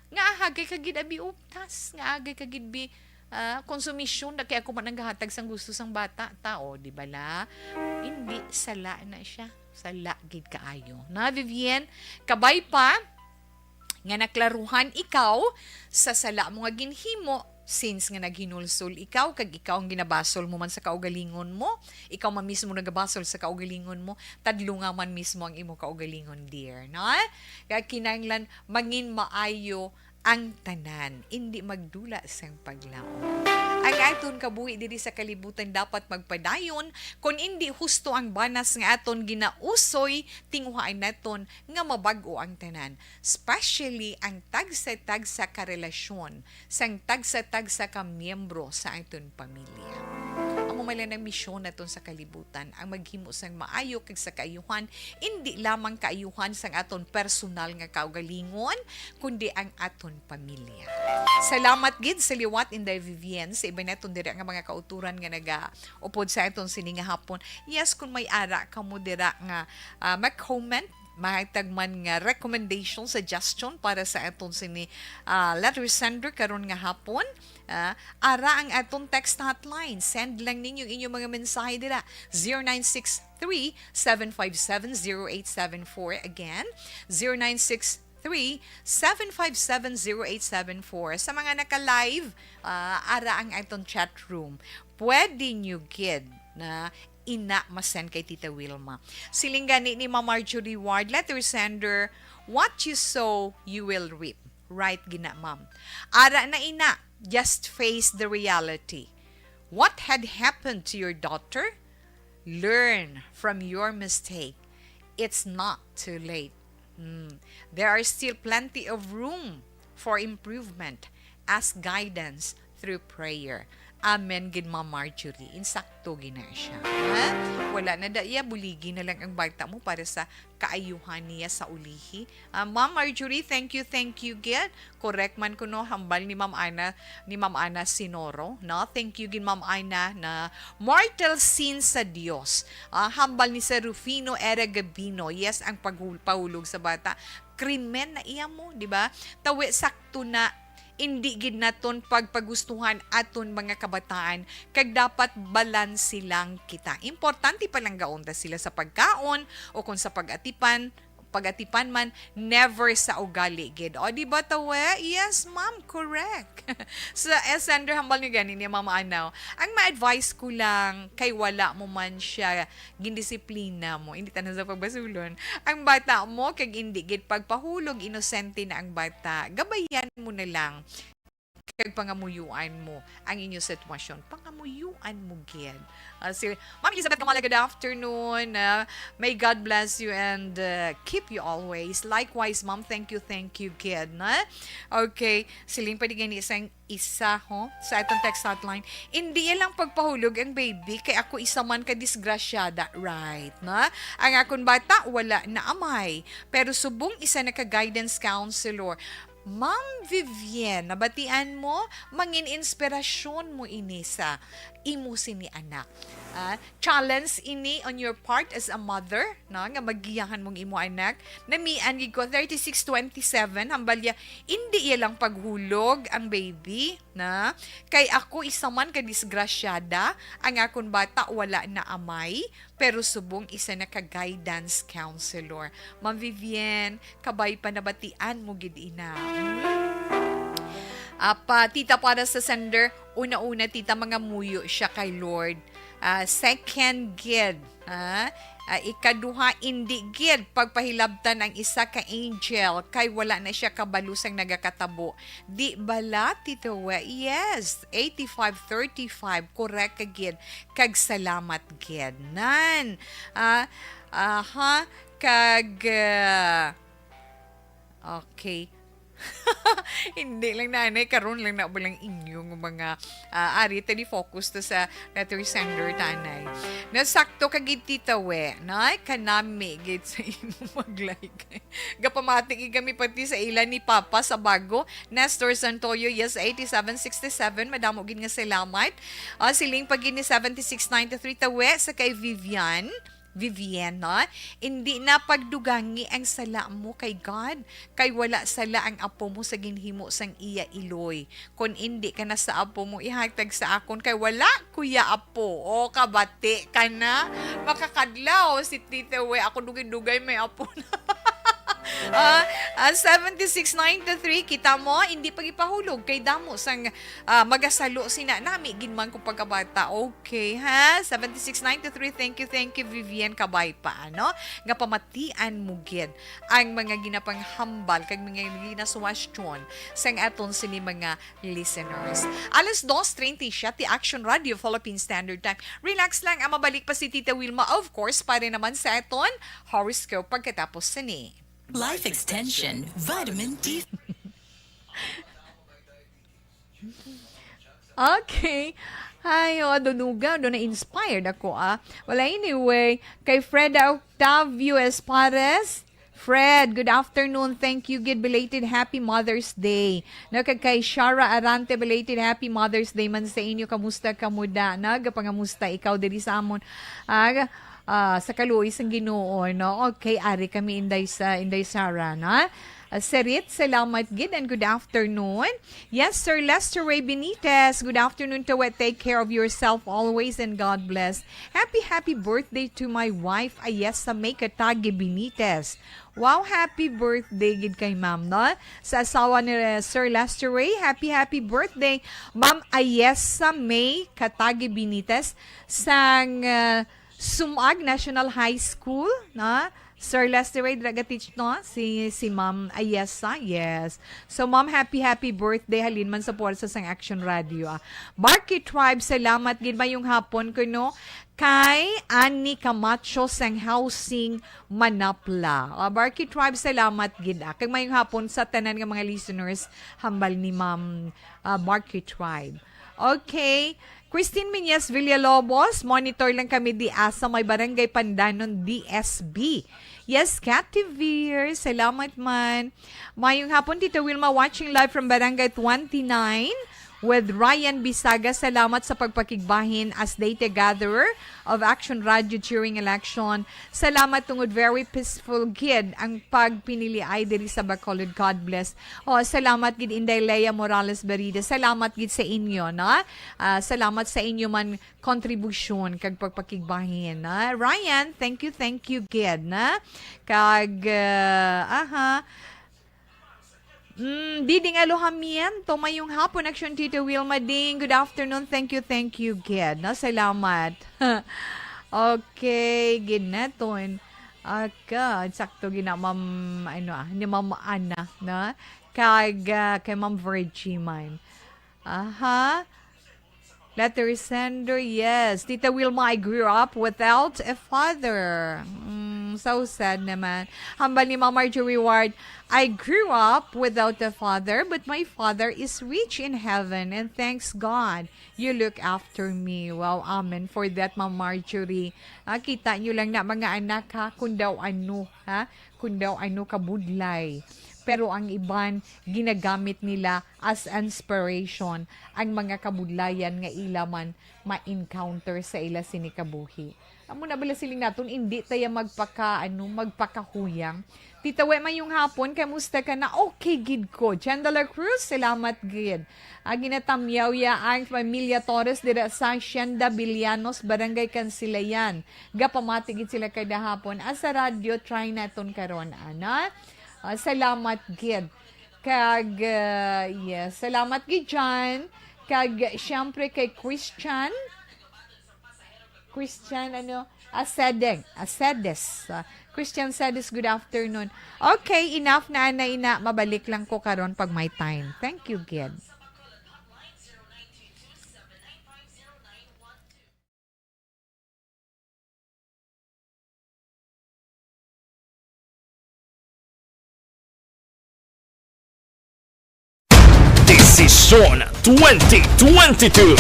nga hagay kagid abi uptas nga agay kagid bi konsumisyon na kaya ako man nanggahatag sang gusto sang bata tao, di ba la? Hindi, sala na siya. Sala gid kaayo. Na, Vivian, kabay pa, nga naklaruhan ikaw sa sala mo nga ginhimo, since nga naghinulsol ikaw, kag ikaw ang ginabasol mo man sa kaugalingon mo, ikaw man mismo nagabasol sa kaugalingon mo, tadlo nga man mismo ang imo kaugalingon, dear. No? Kaya kinahanglan mangin maayo ang tanan, hindi magdula sang paglaom. Ang aton kabuhi diri sa kalibutan dapat magpadayon, kung hindi husto ang banas nga aton ginausoy, tinguhaan naton nga mabag-o ang tanan. Especially ang tagsa-tagsa ka relasyon, sang tagsa-tagsa ka miyembro sa aton pamilya. Ang umalan ng misyon naton sa kalibutan, ang maghimo sang maayo kag sa kaayuhan, hindi lamang kaayuhan sang aton personal nga kaugalingon, kundi ang aton pamilya. Salamat gid sa liwat Inday Vivian sa iba naton dira nga mga kauturan nga nagaupod sa aton sining hapon. Yes, kung may ara ka mo dira nga mag-comment, mahitag man nga recommendation, suggestion para sa aton sini letter sender karon nga hapon. Ara ang aton text hotline. Send lang ninyo inyong mga mensahe dira. 0963-757-0874. Again, 0963-757-0874. Sa mga naka-live, ara ang aton chat room. Pwede nyo gid na ina-masend kay Tita Wilma. Siling gani ni Ma'am Marjorie Ward, letter sender, what you sow, you will reap. Right, gina, ma'am. Ara na ina, just face the reality. What had happened to your daughter? Learn from your mistake. It's not too late. There are still plenty of room for improvement. Ask guidance through prayer. Amen, gid Ma'am Marjorie. Insakto gina siya. Ha? Wala na daya, buligi na lang ang bata mo para sa kaayuhan niya sa ulihi. Ma'am Marjorie, thank you, gid. Correct man ko no, hambal ni Ma'am Ana Sinoro, no? Thank you gid Ma'am Ana na mortal sin sa Dios. Hambal ni Sir Rufino Era Gabino. Yes, ang pahulog sa bata. Krimen na iya mo, di ba? Tawi sakto na hindi gid naton pagpagustuhan aton mga kabataan kag dapat balanse lang kita. Importante pa lang gaunta sila sa pagkaon o kung sa pagatipan man, never sa ugali gid. O di ba tawe? Yes, ma'am, correct. Sa sender hambal ni gani ni Mama Anaw. Ang ma-advise ko lang kay wala mo man siya gindisiplina mo, hindi tanan sa pagbasulon. Ang bata mo kag hindi gid pagpahulog, inosente na ang bata. Gabayan mo na lang kag pangamuyuan mo ang inyong sitwasyon. Pangamuyuan mo gid. Ma'am Elizabeth Kamala, good afternoon. May God bless you and keep you always. Likewise, ma'am, thank you gid. Okay, siling pa digani isang isa sa itong text hotline. Hindi lang pagpahulog ang baby kay ako isa man ka disgrasyada, right? Na? Ang akong bata wala na amay, pero subong isa na ka guidance counselor. Ma'am Vivienne, nabatian mo, mangin inspirasyon mo ini sa imo sini anak. Challenge ini on your part as a mother, no? Nga magiyahan mong imo anak. Namian gid ko 3627 hambalya hindi iya lang paghulog ang baby, na kay ako isa man ka disgrasyada, ang akon bata wala na amay, pero subong isa na ka guidance counselor. Ma'am Vivienne, kabay pa nabatian mo gid ina. Tita, para sa sender, una-una tita, mga muyo siya kay Lord. Second gid, ikaduha indi gid pagpahilabtan ang isa ka angel kay wala na siya kabalusang nagakatabo. Di bala tito we? Yes, 8535 correct gid. Kag salamat gid nan. Okay. Hindi lang nanay, karon lang na balang inyong mga ari tadi focus to sa letter sender tanay. Nasakto kagid tita we, nay kanami gid sa imo mag-like. Gapamatik kami pati sa ilan ni Papa sa bago. Nestor Santoyo, yes 8767, madamo gid nga salamat. Siling pagin ni 7693 tawe sa kay Viviana, hindi na pagdugangi ang sala mo kay God, kay wala sala ang apo mo sa ginhimo sang iya iloy. Kung hindi ka na sa apo mo, ihatag sa akon, kay wala kuya apo. O, kabati ka na. Makakadlaw si Tita we, ako dugay-dugay may apo na. 7693, kita mo, hindi pagipahulog kay damo sang magasalo sina nami ginman kung pagkabata. Okay, ha? 7693, thank you Vivian, kabay pa, ano? Nga pamatian mo gid ang mga ginapanghambal kag mga ginaswastyon sang aton sini mga listeners. Alas 2:30 siya, ti Action Radio Philippine Standard Time. Relax lang, mabalik pa si Tita Wilma, of course, para naman sa aton horoscope pagkatapos sini. Life Extension, Vitamin D. Okay. Ay, dunuga, na-inspired ako, Well, anyway, kay Fred Octavio Espares. Fred, good afternoon. Thank you. Good belated Happy Mother's Day. Kay Shara Arante, belated Happy Mother's Day man sa inyo. Kamusta kamuda? Pangamusta ikaw diri sa amon. Sa kaluoy sang Ginoo, no? Okay, ari kami Inday Sara, na? Serit, salamat gid and good afternoon. Yes, Sir Lester Ray Benitez, good afternoon to take care of yourself always and God bless. Happy birthday to my wife, Ayesa May Katagi Benitez. Wow, happy birthday gid kay ma'am, no? Sa asawa ni Sir Lester Ray, happy birthday, Ma'am Ayesa May Katagi Benitez sang Sumag National High School, na? Sir Lester Ray, draga-teach, no? Si Ma'am Ayesa, yes. So, Ma'am, happy birthday. Halin man sa Puwersa sang Action Radio, Barky Tribe, salamat gid ba yung hapon ko, no? Kay Annie Camacho sang Housing Manapla. Barky Tribe, salamat gid. Kay mayong hapon sa tanan ng mga listeners, hambal ni Ma'am Barky Tribe. Okay. Christine Miñez Villalobos, monitor lang kami di asa may Barangay Pandanon, DSB. Yes, Cativir, salamat man. Mayong hapon, Tita Wilma, watching live from Barangay 29 with Ryan Bisaga. Salamat sa pagpakigbahin as data gatherer of Action Radio during election. Salamat tungod very peaceful gid ang pagpinili ay diri sa Bacolod. God bless. Salamat gid Inday Leia Morales Berida. Salamat gid sa inyo, na? Salamat sa inyo man kontribusyon kag pagpakigbahin, na? Ryan, thank you gid, na? Kag Diding Alohamiento, mayong hapon, Action Tito Wilma Ding. Good afternoon. Thank you, Gid. No, salamat. Okay, Gid naton. Sakto gina Ma'am, ni Ma'am Ana, na? Kay Ma'am Virgie man. Letter sender, yes. Tita Wilma, I grew up without a father. So sad naman. Hambal ni Ma'am Marjorie Ward, I grew up without a father, but my father is rich in heaven, and thanks God, you look after me. Wow, amen for that, Ma'am Marjorie. Kita nyo lang na mga anak, kung daw ano kabudlay. pero ang iban ginagamit nila as inspiration ang mga kabudlayan nga ilaman ma-encounter sa ila sinikabuhi. Amo na bala siling naton hindi tayo magpakahuyang. Tita We mayong hapon, kamusta ka na? Okay gid ko. Chandler Cruz, salamat gid. Ginatamyaw ya ang pamilya Torres dira sa Hacienda Villanos, Barangay Cansilayan. Gapamatigid sila kada hapon. Sa radio try naton karon ana. Salamat gid. Kag yes, salamat gid John. Kag syempre kay Christian Asedes. Christian Sedes, good afternoon. Okay, enough na ina. Mabalik lang ko karon pag may time. Thank you, Gid. Desisyon 2022.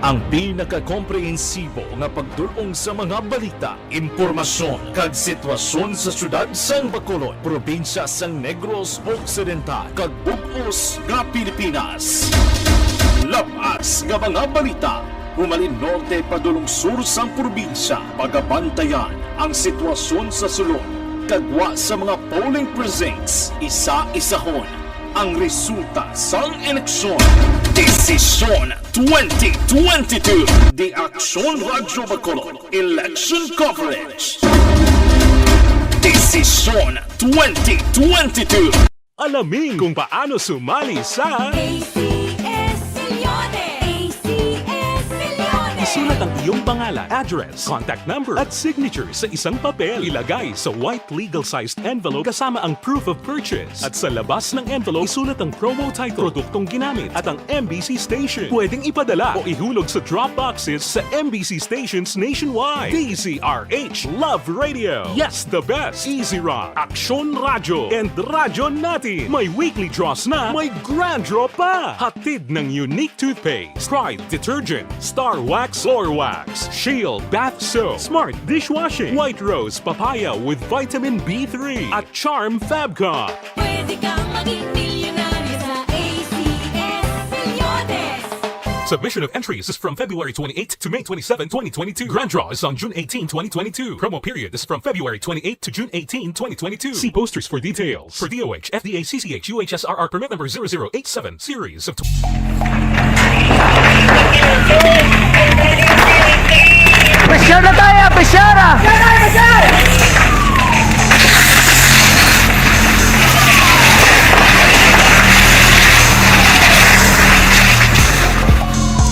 Ang pinaka-komprehensibo nga pagdulong sa mga balita, impormasyon kag sitwasyon sa syudad sang Bacolod, probinsya sang Negros Occidental kag bug-os nga Pilipinas. Labas nga mga balita, humalin norte padulong sur sang probinsya, pagabantayan ang sitwasyon sa sulod, kagwa sa mga polling precincts, isa-isahon ang resulta sang eleksyon. Desisyon 2022. The Action Radyo Bacolod Election Coverage. Desisyon 2022. Alamin kung paano sumali sa Isulat ang iyong pangalan, address, contact number at signature sa isang papel. Ilagay sa white legal-sized envelope kasama ang proof of purchase. At sa labas ng envelope, isulat ang promo title, produktong ginamit at ang MBC station. Pwedeng ipadala o ihulog sa drop boxes sa MBC stations nationwide. DZRH Love Radio. Yes, the best. Easy Rock, Action Radyo, and Radyo Natin. May weekly draws na, may grand draw pa. Hatid ng unique toothpaste, Pride Detergent, Star Wax Floor Wax, Shield Bath Soap, Smart Dishwashing, White Rose Papaya with Vitamin B3 at Charm Fabcon. Pwede kang maging milyonaryo sa ACS Milyones. Submission of entries is from February 28 to May 27, 2022. Grand draw is on June 18, 2022. Promo period is from February 28 to June 18, 2022. See posters for details. For DOH, FDA, CCH, UHSRR permit number 0087, series of... Presyar na tayo! Presyar na!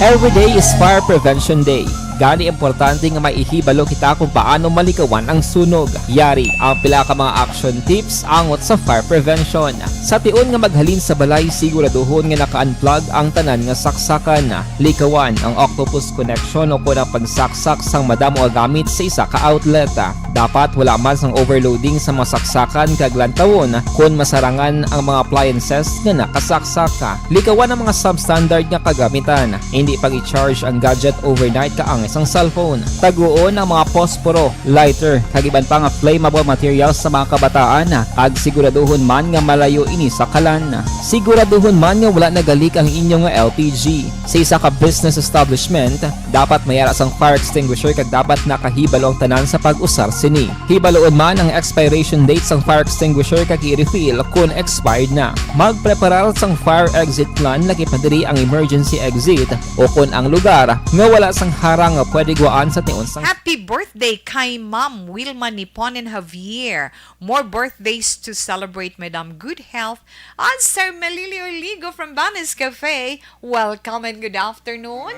Every day is Fire Prevention Day. Gani importante nga maihibalo kita kung paano malikawan ang sunog. Yari ang pila ka mga action tips angot sa fire prevention. Sa tion nga maghalin sa balay, siguraduhon nga naka-unplug ang tanan nga saksakan. Likawan ang octopus connection o kung ang pagsaksak sang madamo nga gamit sa isa ka outlet. Dapat wala man sang overloading sa mga saksakan kag lantawon kung masarangan ang mga appliances nga nakasaksaka. Likawan ang mga substandard nga kagamitan. Hindi pag i-charge ang gadget overnight kaang isang cellphone. Taguon ang mga posporo, lighter, kag iban pa nga flammable materials sa mga kabataan. Ag siguraduhon man nga malayo ini sa kalan. Siguraduhon man nga wala nagalik ang inyong LPG. Sa isa ka business establishment, dapat mayara sang fire extinguisher kag dapat nakahibalo ang tanan sa pag-usar sini. Hibaloon man ang expiration date sang fire extinguisher kag i-refill kung expired na. Magpreparar sang fire exit plan lagi padiri ang emergency exit o kung ang lugar nga wala sang harang nga pwede guaan sa tion sang... Happy birthday kay Ma'am Wilma Niponen Javier. More birthdays to celebrate, Madam. Good health. And Sir Melilio Ligo from Banis Cafe. Welcome and good afternoon.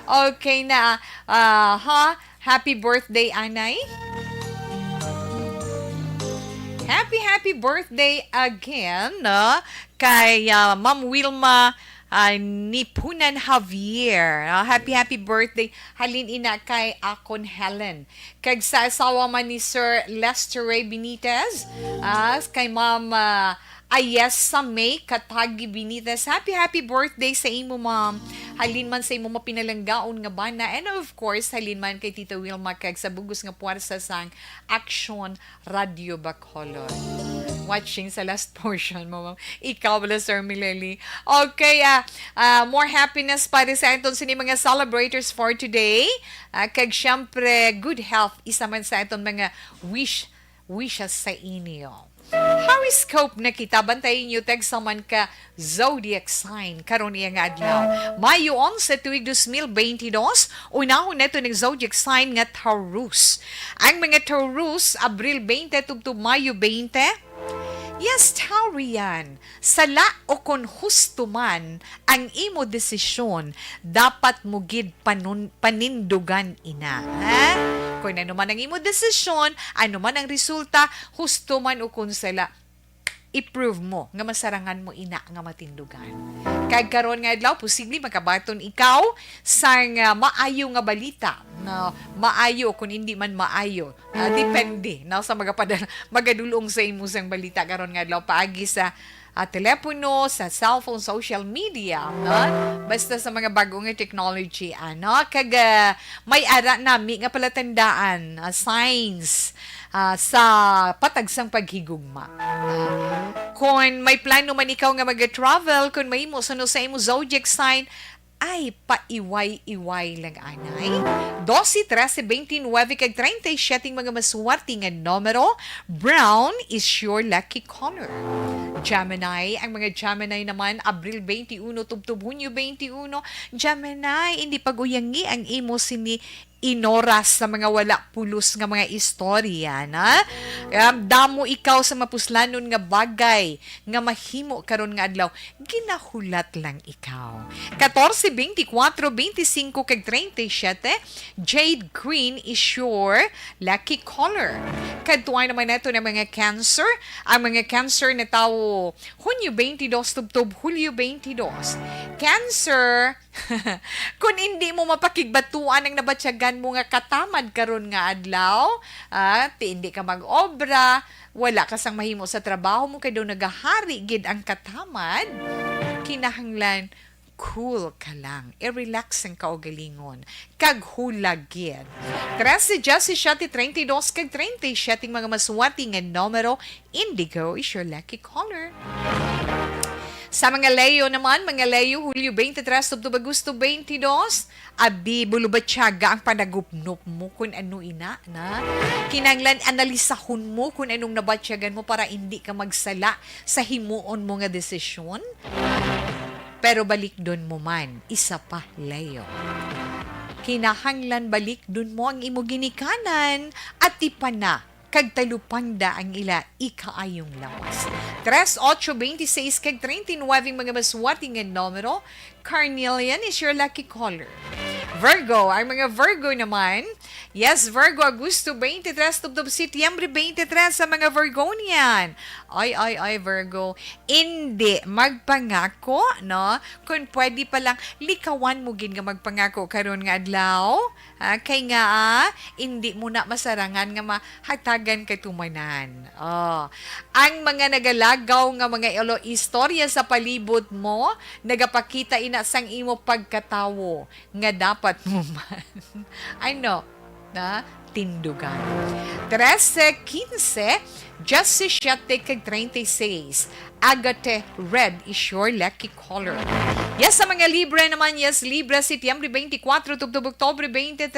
Okay na. Happy birthday, Anay. Happy birthday again kay Ma'am Wilma Nipunan Javier. Happy birthday. Halin ina kay Akon Helen. Kag sa asawa man ni Sir Lester Ray Benitez. Kay Ma'am Ay yes, sa May, Katagi Binites. Happy birthday sa imo, ma'am. Halin man sa imo mapinalanggaon nga bana. And of course, halin man kay Tita Wilma kag sa bugos nga puwersa sang Action Radio Bacolod. Watching sa last portion mo, ma'am. Ikaw wala, Sir Mileli. Okay, more happiness para sa aton sini mga celebrators for today. Kag syempre, good health. Isa man sa aton mga wishes sa inyo. Horoscope na kita, bantayin nyo tag sa man ka zodiac sign karon iya nga adlaw. Mayo 11 tuig 2022, unahon neto ng zodiac sign nga Taurus. Ang mga Taurus, Abril 20 tubtub Mayo 20. Yes, Taurian, sala o kon husto man ang imo desisyon, dapat mo gid panindugan ina. Ha? Kung ano man ang imo desisyon, ano man ang resulta, husto man o kun sala, i-prove mo nga masarangan mo ina nga matindugan. Kag karon nga adlaw posible makabaton ikaw sang maayo nga balita na maayo kung hindi man maayo. Depende na sa magadulong sa imo sang balita karon nga adlaw paagi sa telepono, sa cellphone, social media, no? Basta sa mga bagong technology, ano? Kag may ara nami nga palatandaan, signs sa patagsang paghigugma. Kung may plano man ikaw nga mag-travel, kung may mo sa imo zodiac sign, ay paiway-iway lang anay. 12, 13, 29, kag 37 mga maswerte nga numero. Brown is your lucky color. Gemini, ang mga Gemini naman, Abril 21, tubtub Hunyo 21. Gemini, hindi paguyangi ang imo sini inoras sa mga wala pulos nga mga istorya, na? Damo ikaw sa mapuslanon nga bagay nga mahimo karon nga adlaw, ginahulat lang ikaw. 14, 24, 25, kag 37, Jade Green is your lucky color. Kadtuay naman nato ng mga Cancer. Ang mga Cancer na tao, Hunyo 22, tubtub Hulyo 22. Cancer, kung hindi mo mapakigbatuan ang nabatyagan mo nga katamad karon nga adlaw, hindi ka mag-obra, wala ka sang mahimo sa trabaho mo, kay daw nagahari gid ang katamad, kinahanglan cool ka lang, i-relax ang kaugalingon, kag hulag gid. 13, 17, 32, kag 37 mga maswati nga numero, indigo is your lucky color. Sa mga Leo naman, mga Leo, Hulyo 23, tubtub Agosto 22, abi, bulubatyaga ang panagupnop mo kung ano ina, na? Kinanglan, analisahon mo kung anong nabatyagan mo para hindi ka magsala sa himuon mo nga desisyon. Pero balik doon mo man, isa pa, Leo. Kinahanglan balik doon mo ang imo ginikanan at ipana kag talupanda ang ila ikaayong lawas. 3, 8, 26, kag 39 mga maswati nga numero, carnelian is your lucky color. Virgo, ang mga Virgo naman, yes, Virgo, Agosto 23, tubtub Setyembre 23 sa mga Virgonian. Ay, Virgo, hindi magpangako, no? Kung pwede palang likawan mo gin nga magpangako karon nga adlaw, kay nga, hindi mo na masarangan nga mahatagan kay tumanan. Ang mga nagalagaw nga mga istorya sa palibot mo, nagapakita ina sang imo pagkatawo nga dapat mo man na tindugan. 13, 15, just 17 kag 36. Agate red is your lucky color. Yes, sa mga Libra naman, yes, Libra, Setyembre 24, tubtub Oktobre 23.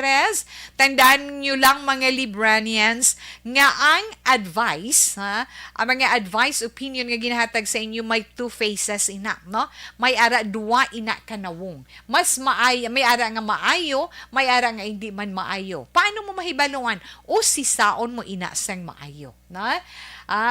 Tandaan nyo lang mga Libranians nga ang advice, ang mga advice, opinion nga ginahatag sa inyo, may two faces ina, no? May ara duwa ina kanawong. Mas may ara nga maayo, may ara nga hindi man maayo. Paano mo mahibaluan? O sisaon mo ina sang maayo, na?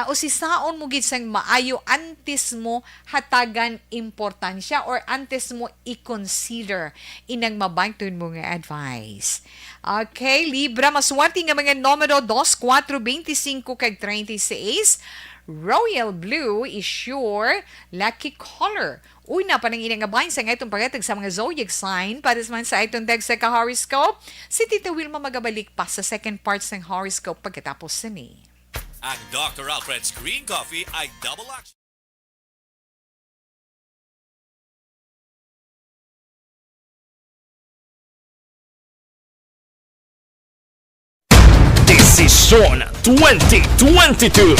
O sisaon mo gid sang maayo antes mo hatagan importansya or antes mo i-consider inang mabangton mo nga advice. Okay, Libra, maswerte nga mga numero 2, 4, 25, kag 36. Royal blue is your lucky color. Una pa nang inangabahin sa itong pagatag sa mga zodiac sign para sa itong dag sa ka-horoscope. Si Tita Wilma magabalik pa sa second parts ng horoscope pagkatapos sa ni. Ang Dr. Alfred's Green Coffee ay double action. Desisyon 2022.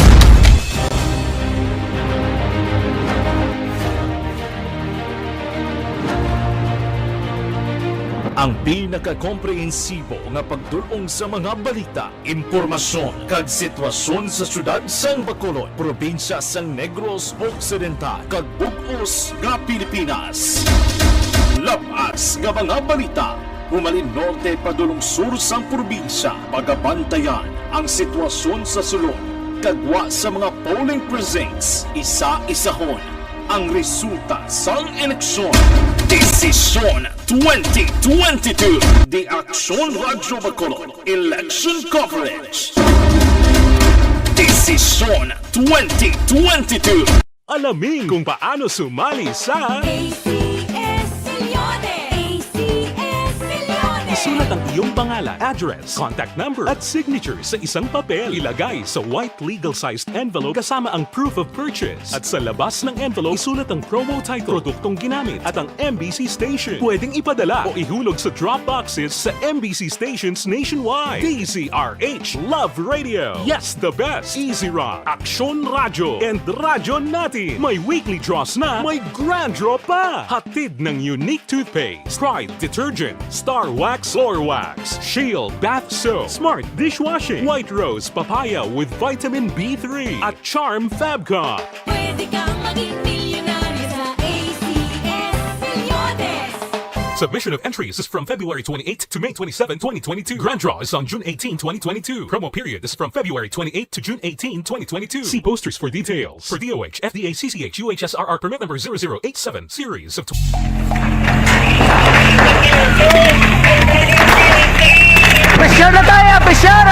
Ang pinaka-komprehensibo nga pagdulong sa mga balita, impormasyon kag sitwasyon sa syudad sang Bacolod, probinsya sang Negros Occidental kag bug-os nga Pilipinas. Labas nga mga balita, humalin norte padulong sur sang probinsya, pagabantayan ang sitwasyon sa sulod, kagwa sa mga polling precincts, isa-isahon ang resulta sang eleksyon. Desisyon 2022. The Action Radyo Bacolod Election Coverage. Desisyon 2022. Alamin kung paano sumali sa ACS Milyones! ACS Milyones! Isulat ang iyong pangalan, address, contact number at signature sa isang papel. Ilagay sa white legal-sized envelope kasama ang proof of purchase. At sa labas ng envelope, isulat ang promo title, produktong ginamit at ang MBC station. Pwedeng ipadala o ihulog sa drop boxes sa MBC stations nationwide. DZRH Love Radio. Yes, the best. Easy Rock, Action Radyo, and Radyo Natin. May weekly draws na, may grand draw pa. Hatid ng unique toothpaste, Pride Detergent, Star Wax Floor Wax, Shield Bath Soap, Smart Dishwashing, White Rose Papaya with Vitamin B3 at Charm Fabcon. Pwede kang maging milyonaryo sa ACS Milyones! Submission of entries is from February 28 to May 27, 2022. Grand draw is on June 18, 2022. Promo period is from February 28 to June 18, 2022. See posters for details. For DOH, FDA, CCH, UHSRR permit number 0087, series of... Pressure na tayo! Pressure!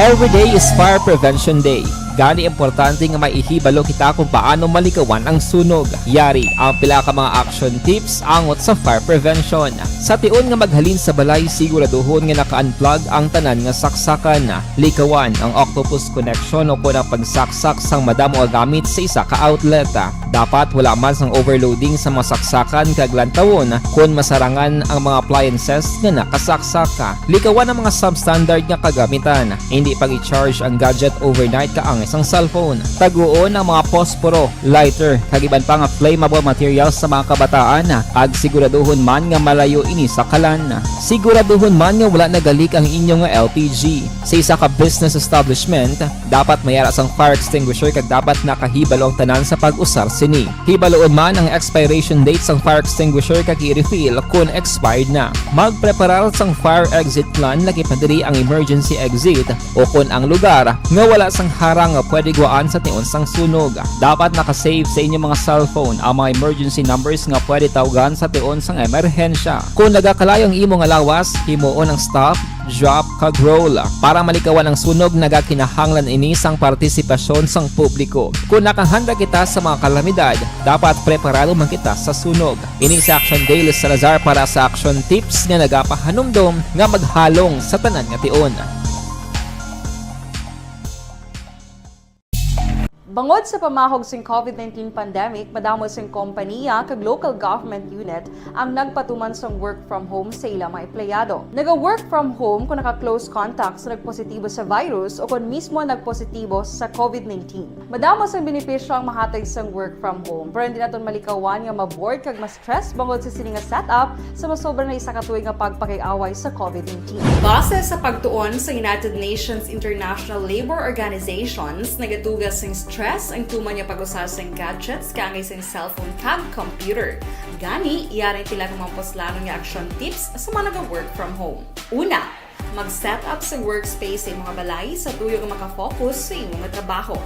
Every day is Fire Prevention Day. Gani importante nga maihibalo kita kung paano malikawan ang sunog. Yari ang pila ka mga action tips angot sa fire prevention. Sa tion nga maghalin sa balay, siguraduhon nga naka-unplug ang tanan nga saksakan. Likawan ang octopus connection o kung ang pagsaksak sang madamo nga gamit sa isa ka outlet. Dapat wala man sang overloading sa mga saksakan kag lantawon kung masarangan ang mga appliances nga nakasaksaka. Likawan ang mga substandard nga kagamitan. Hindi pag i-charge ang gadget overnight kaang isang cellphone. Taguon ang mga posporo, lighter, kag iban pa nga flammable materials sa mga kabataan. Ag siguraduhon man nga malayo ini sa kalan. Siguraduhon man nga wala nagalik ang inyong LPG. Sa isa ka business establishment, dapat mayara sang fire extinguisher kag dapat nakahibalo ang tanan sa pag-usar sini. Hibaloon man ang expiration date sang fire extinguisher kag i-refill kung expired na. Magpreparar sang fire exit plan lagi pa diri ang emergency exit o kung ang lugar nga wala sang harang nga pwede guaan sa tion sang sunog. Dapat nakasave sa inyong mga cellphone ang mga emergency numbers nga pwede tawagan sa tion sang emerhensya. Kung nagakalayo ang imong alawas, himuon ang stop, drop, kag roll. Para malikawan ang sunog, nagakinahanglan ini sang partisipasyon sang publiko. Kung nakahanda kita sa mga kalamidad, dapat preparado man kita sa sunog. Ini sa Action Daily Salazar para sa action tips nga nagapahanumdom nga maghalong sa tanan nga tion. Bangod sa pamahog sing COVID-19 pandemic, madamo sing kompanya kag local government unit ang nagpatuman sang work from home sa ilang mga empleyado. Naga-work from home kung naka-close contact sa nagpositibo sa virus o kung mismo nagpositibo sa COVID-19. Madamo sang benepisyo ang mahatag sang work from home, pero hindi naton malikawan nga ma-bored kag ma-stress bangod sa sini nga setup sa masobra na isa ka tuig nga pagpakiaway sa COVID-19. Base sa pagtuon sa United Nations International Labour Organizations, nagatugas sing stress ang tuman niya pag-usar sa gadgets kangay sa cellphone kag computer. Gani, iyaring tila ng mga poslano nga action tips sa mga nag-work from home. Una, mag-set up sa workspace sa mga balay sa tuyo nga makafocus sa imong trabaho.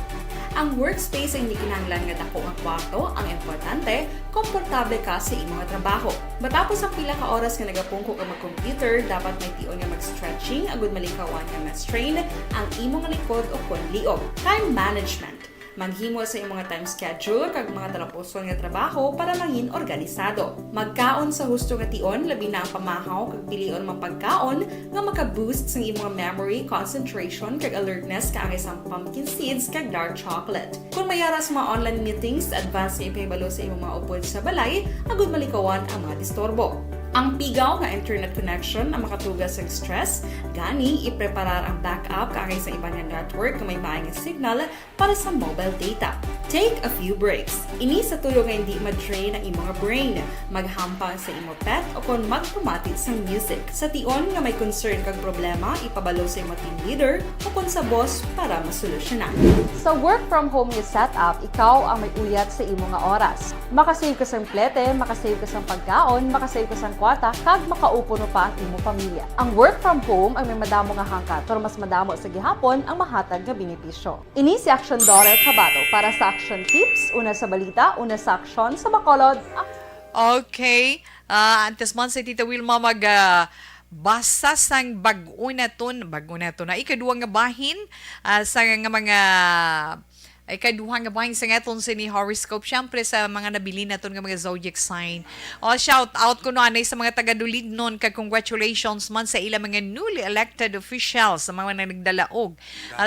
Ang workspace ay hindi kinahanglan nga dako ang kwarto, ang importante, komportable ka sa imong trabaho. Matapos ang pila ka oras nga nagapungko ka mag-computer, dapat may tion nga mag-stretching agud malikawan nga ma-strain ang imong likod o kon liog. Time management. Maghimo sa imong mga time schedule kag mga tarapuson nga trabaho para mangin organisado. Magkaon sa husto nga tion, labi na ang pamahaw kag pilion mga pagkaon nga maka-boost sa imong memory, concentration kag alertness kaangay sa pumpkin seeds kag dark chocolate. Kung mayaras mga online meetings, advance nga ipahibalo sa imong mga upod sa balay, agud malikawan ang mga disturbo. Ang pigaw nga internet connection ang makatugas sa stress, gani ipreparar ang backup kaangay sa ibang nga network nga may maayong signal para sa mobile data. Take a few breaks. Ini sa tuyo nga hindi ma-drain ang imong brain. Maghampang sa imong pet o kung magpumatit sa music. Sa tion nga may concern kag problema, ipabalo sa imong team leader o kung sa boss para masolusyonan. Sa work from home nga setup, ikaw ang may uyat sa imong nga oras. Makasave ka sa plete, makasave ka sa pagkaon, makasave ka sa kwata, kag makaupo no pa ang imong pamilya. Ang work from home ay may madamo nga hangkat, pero mas madamo sa gihapon ang mahatag nga benepisyo. Ini si Action Dore Cabato para sa action tips, una sa balita, una sa aksyon sa Bacolod. Okay. Antes man sa Tita Wilma basa sang bag-o na na ikaduha nga bahin sa nga mga ikaduha nga bahin sa ngaton sa ni horoscope, syempre sa mga nabili naton nga mga zodiac sign. Shout out ko no anay sa mga taga-Dulid nun, kag congratulations man sa ilang mga newly elected officials sa mga nagdalaog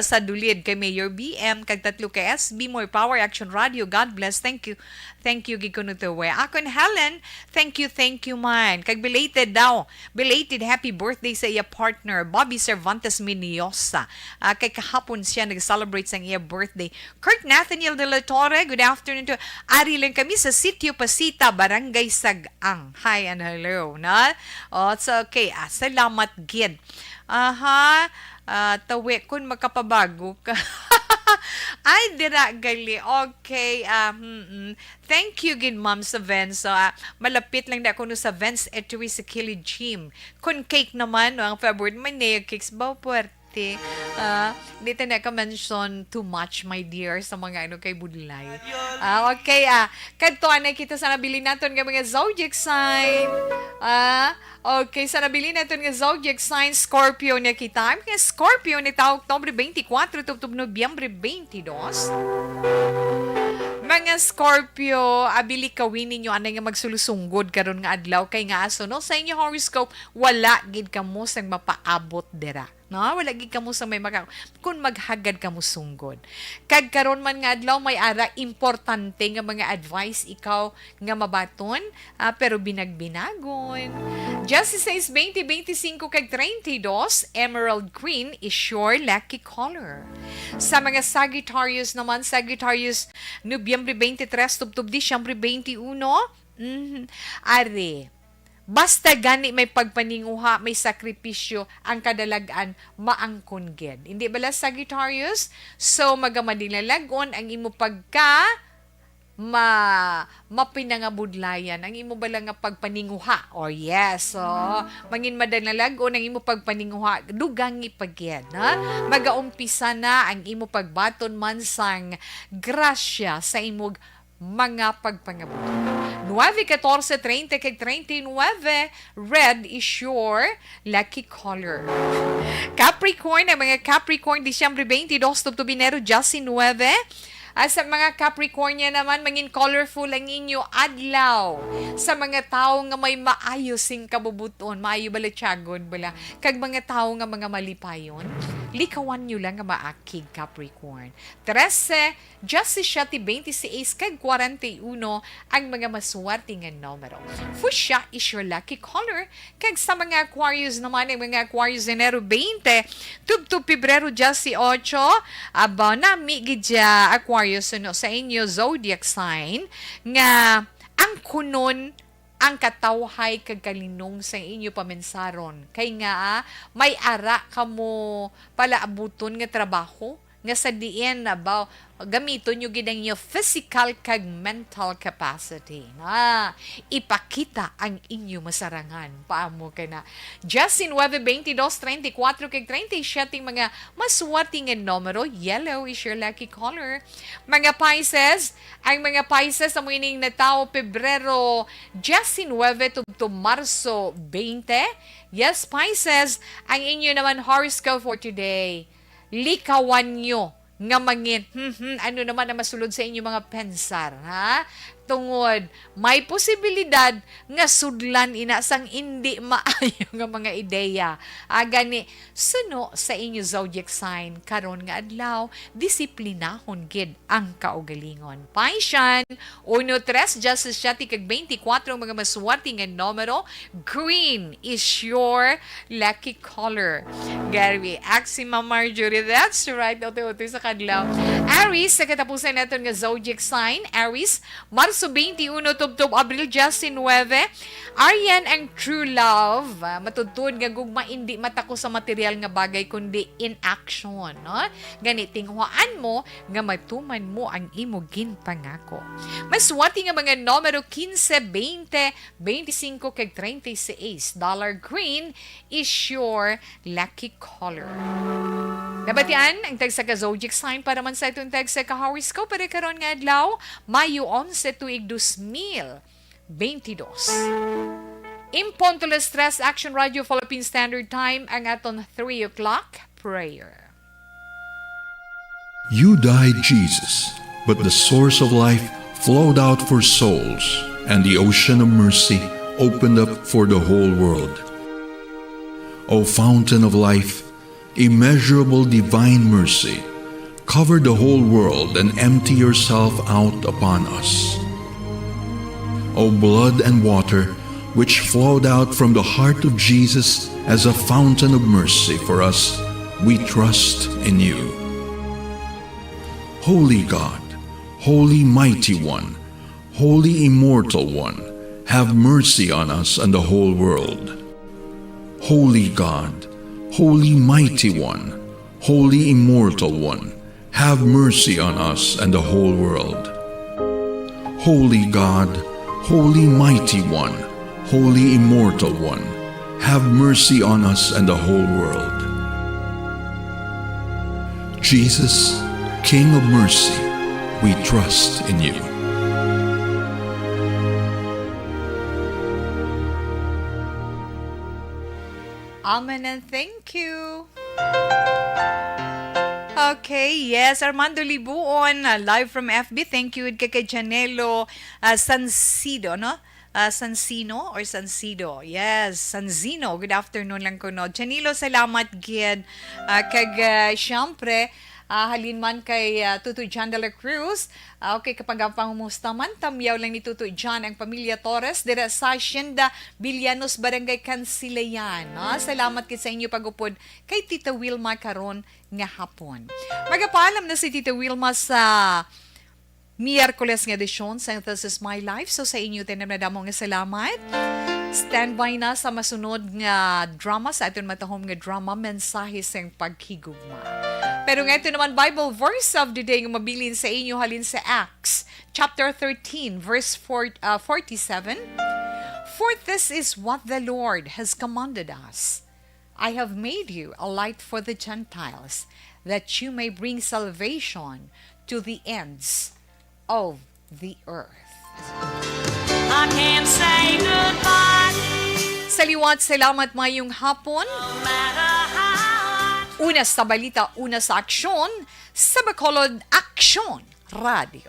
sa Dulid, kay Mayor BM kag tatlo kay SB More Power Action Radio. God bless. Thank you gid kuno to we. Akon Helen, thank you man. Kag belated happy birthday sa iya partner Bobby Cervantes Miniosa. Kay kahapon siya nag-celebrate sa iya birthday. Kurt Nathaniel de la Torre, good afternoon to. Ari lang kami sa Sitio Pasita, Barangay Sag-ang. Hi and hello, na? It's okay. Salamat gid. Tawi kun makapabago ka. Ay, dira gali. Okay. Thank you gid ma'am sa Vens. Malapit lang na ako sa Vens Eatery sa Kilid Gym. Kun cake naman, ang favorite may nail cakes ba puwerte. Dito na ka mention too much, my dear, sa mga kay Budlay. Okay. Kadto na kita sa nabili naton nga mga zodiac sign. Okay, sa nabili naton nga zodiac sign, Scorpio na kita. Mga Scorpio ni taong Oktubre 24 tubtob Nobyembre 22. Mga Scorpio, abili kawin ninyo anay nga magsulusungod karon nga adlaw kay nga aso no sa inyo horoscope wala gid kamo sang mapaabot dira. No, wala gid kamo sa may kun maghagad kamo sunggod. Kag karon man nga adlaw may ara importante nga mga advice ikaw nga mabaton, pero binagbinagon. Justice says 20, 25 kag 32, emerald green is your lucky color. Sa mga Sagittarius naman, Sagittarius Nobyembre 23 tubtob Disyembre 21, are basta gani may pagpaninguha, may sakripisyo, ang kadalagan maangkon gid. Hindi bala Sagittarius? So magamadilalagon ang imo pagka mapinangabudlayan ang imo bala nga pagpaninguha. Or yes, so mangin madalalagon ang imo pagpaninguha, dugangi pagyed, ha? Magaumpisa na ang imo pagbaton man sang grasya sa imong mga pagpangabuto. 9, 14, 30, kag 39, red is your lucky color. Capricorn, ang mga Capricorn, Disyembre 22, Binero, Jasi 9. Sa mga Capricornia naman, mangin colorful ang inyo adlaw. Sa mga tao nga may maayosing kabubuton, maayo bala tiyagon bala, kag mga tao nga mga malipayon, likawan nyo lang nga maakig Capricorn. 13, Justice 26, kag 41, ang mga maswerte nga numero. Fuchsia is your lucky color. Kag sa mga Aquarius naman, ang mga Aquarius Enero 20, tubtub Pebrero 18, aba nami gidya Aquarius sa inyo zodiac sign nga ang kunon ang katawhay kag kalinong sa inyo pamensaron kay nga may ara kamo palaabuton nga trabaho nga sa diin na ba gamiton nyo gid ang inyo physical kag mental capacity na ipakita ang inyo masarangan paamo ka na. Justin 9, 22, 34 kag 37 mga maswerte nga numero, yellow is your lucky color. Mga Pisces, ang mga Pisces sa muining na tao Pebrero 19 to Marso 20. Yes, Pisces, ang inyo naman horoscope for today. Likawan nyo nga mangin, ano naman na masulod sa inyo mga pensar, ha? Tungod, may posibilidad nga sudlan ina sang hindi maayo nga mga ideya. Gani, suno sa inyo zodiac sign, karon nga adlaw, disiplinahon gid ang kaugalingon. Paisyan, 1-3, Justice Shati kag 24 mga maswerte nga numero, green is your lucky color. Gary, Axima Marjorie, that's right, uti-uti sa kadlaw. Aries, sa katapusan natin nga zodiac sign, Aries, Marso 21, Tubtob, Abril 19, Aryan ang true love, matutun nga gugma hindi matako sa material nga bagay kundi in action, no? Gani tinghuan mo nga matuman mo ang imo ginpangako. Maswati nga mga numero 15, 20, 25 kag 36. Dollar green is your lucky color. Nabatian ang tag sa ka-zodiac sign para man sa itong tag sa ka-horoscope para karon nga adlaw, Mayo 11 tuig 2022. Impunto las 3 Action Radio Philippine Standard Time ang aton 3 o'clock prayer. You died, Jesus, but the source of life flowed out for souls, and the ocean of mercy opened up for the whole world. O fountain of life, immeasurable divine mercy, cover the whole world and empty yourself out upon us. O blood and water, which flowed out from the heart of Jesus as a fountain of mercy for us, we trust in you. Holy God, Holy Mighty One, Holy Immortal One, have mercy on us and the whole world. Holy God, Holy Mighty One, Holy Immortal One, have mercy on us and the whole world. Holy God, Holy Mighty One, Holy Immortal One, have mercy on us and the whole world. Jesus, King of mercy, we trust in you. Amen and thank you. Okay, yes, Armando Libuon, live from FB. Thank you kay Janelo Sancido, no? Sansino or Sancido. Yes, Sanzino. Good afternoon lang ko, no? Janilo, salamat gid. Kag syempre, halin man kay Tutoy John de la Cruz. Okay, kapag ang pangumusta man, tamyaw lang ni Tutoy John ang pamilya Torres dira sa Hacienda Villanos, Barangay Cansilayan. No? Salamat kit sa inyo pagupod kay Tita Wilma karon nga hapon. Magapaalam na si Tita Wilma sa Miyerkules nga edisyon sa This Is My Life. So sa inyo tinam na damo nga salamat. Standby na sa masunod nga drama sa aton matahom nga drama, mensahe sang paghigugma. Pero nga ito naman Bible verse of the day nga mabilin sa inyo halin sa Acts chapter 13 verse 47. For this is what the Lord has commanded us. I have made you a light for the Gentiles, that you may bring salvation to the ends of the earth. I can't say goodbye. Saliwat, salamat mayong hapon. Una sa balita, una sa aksyon, sa Bacolod Aksyon Radio.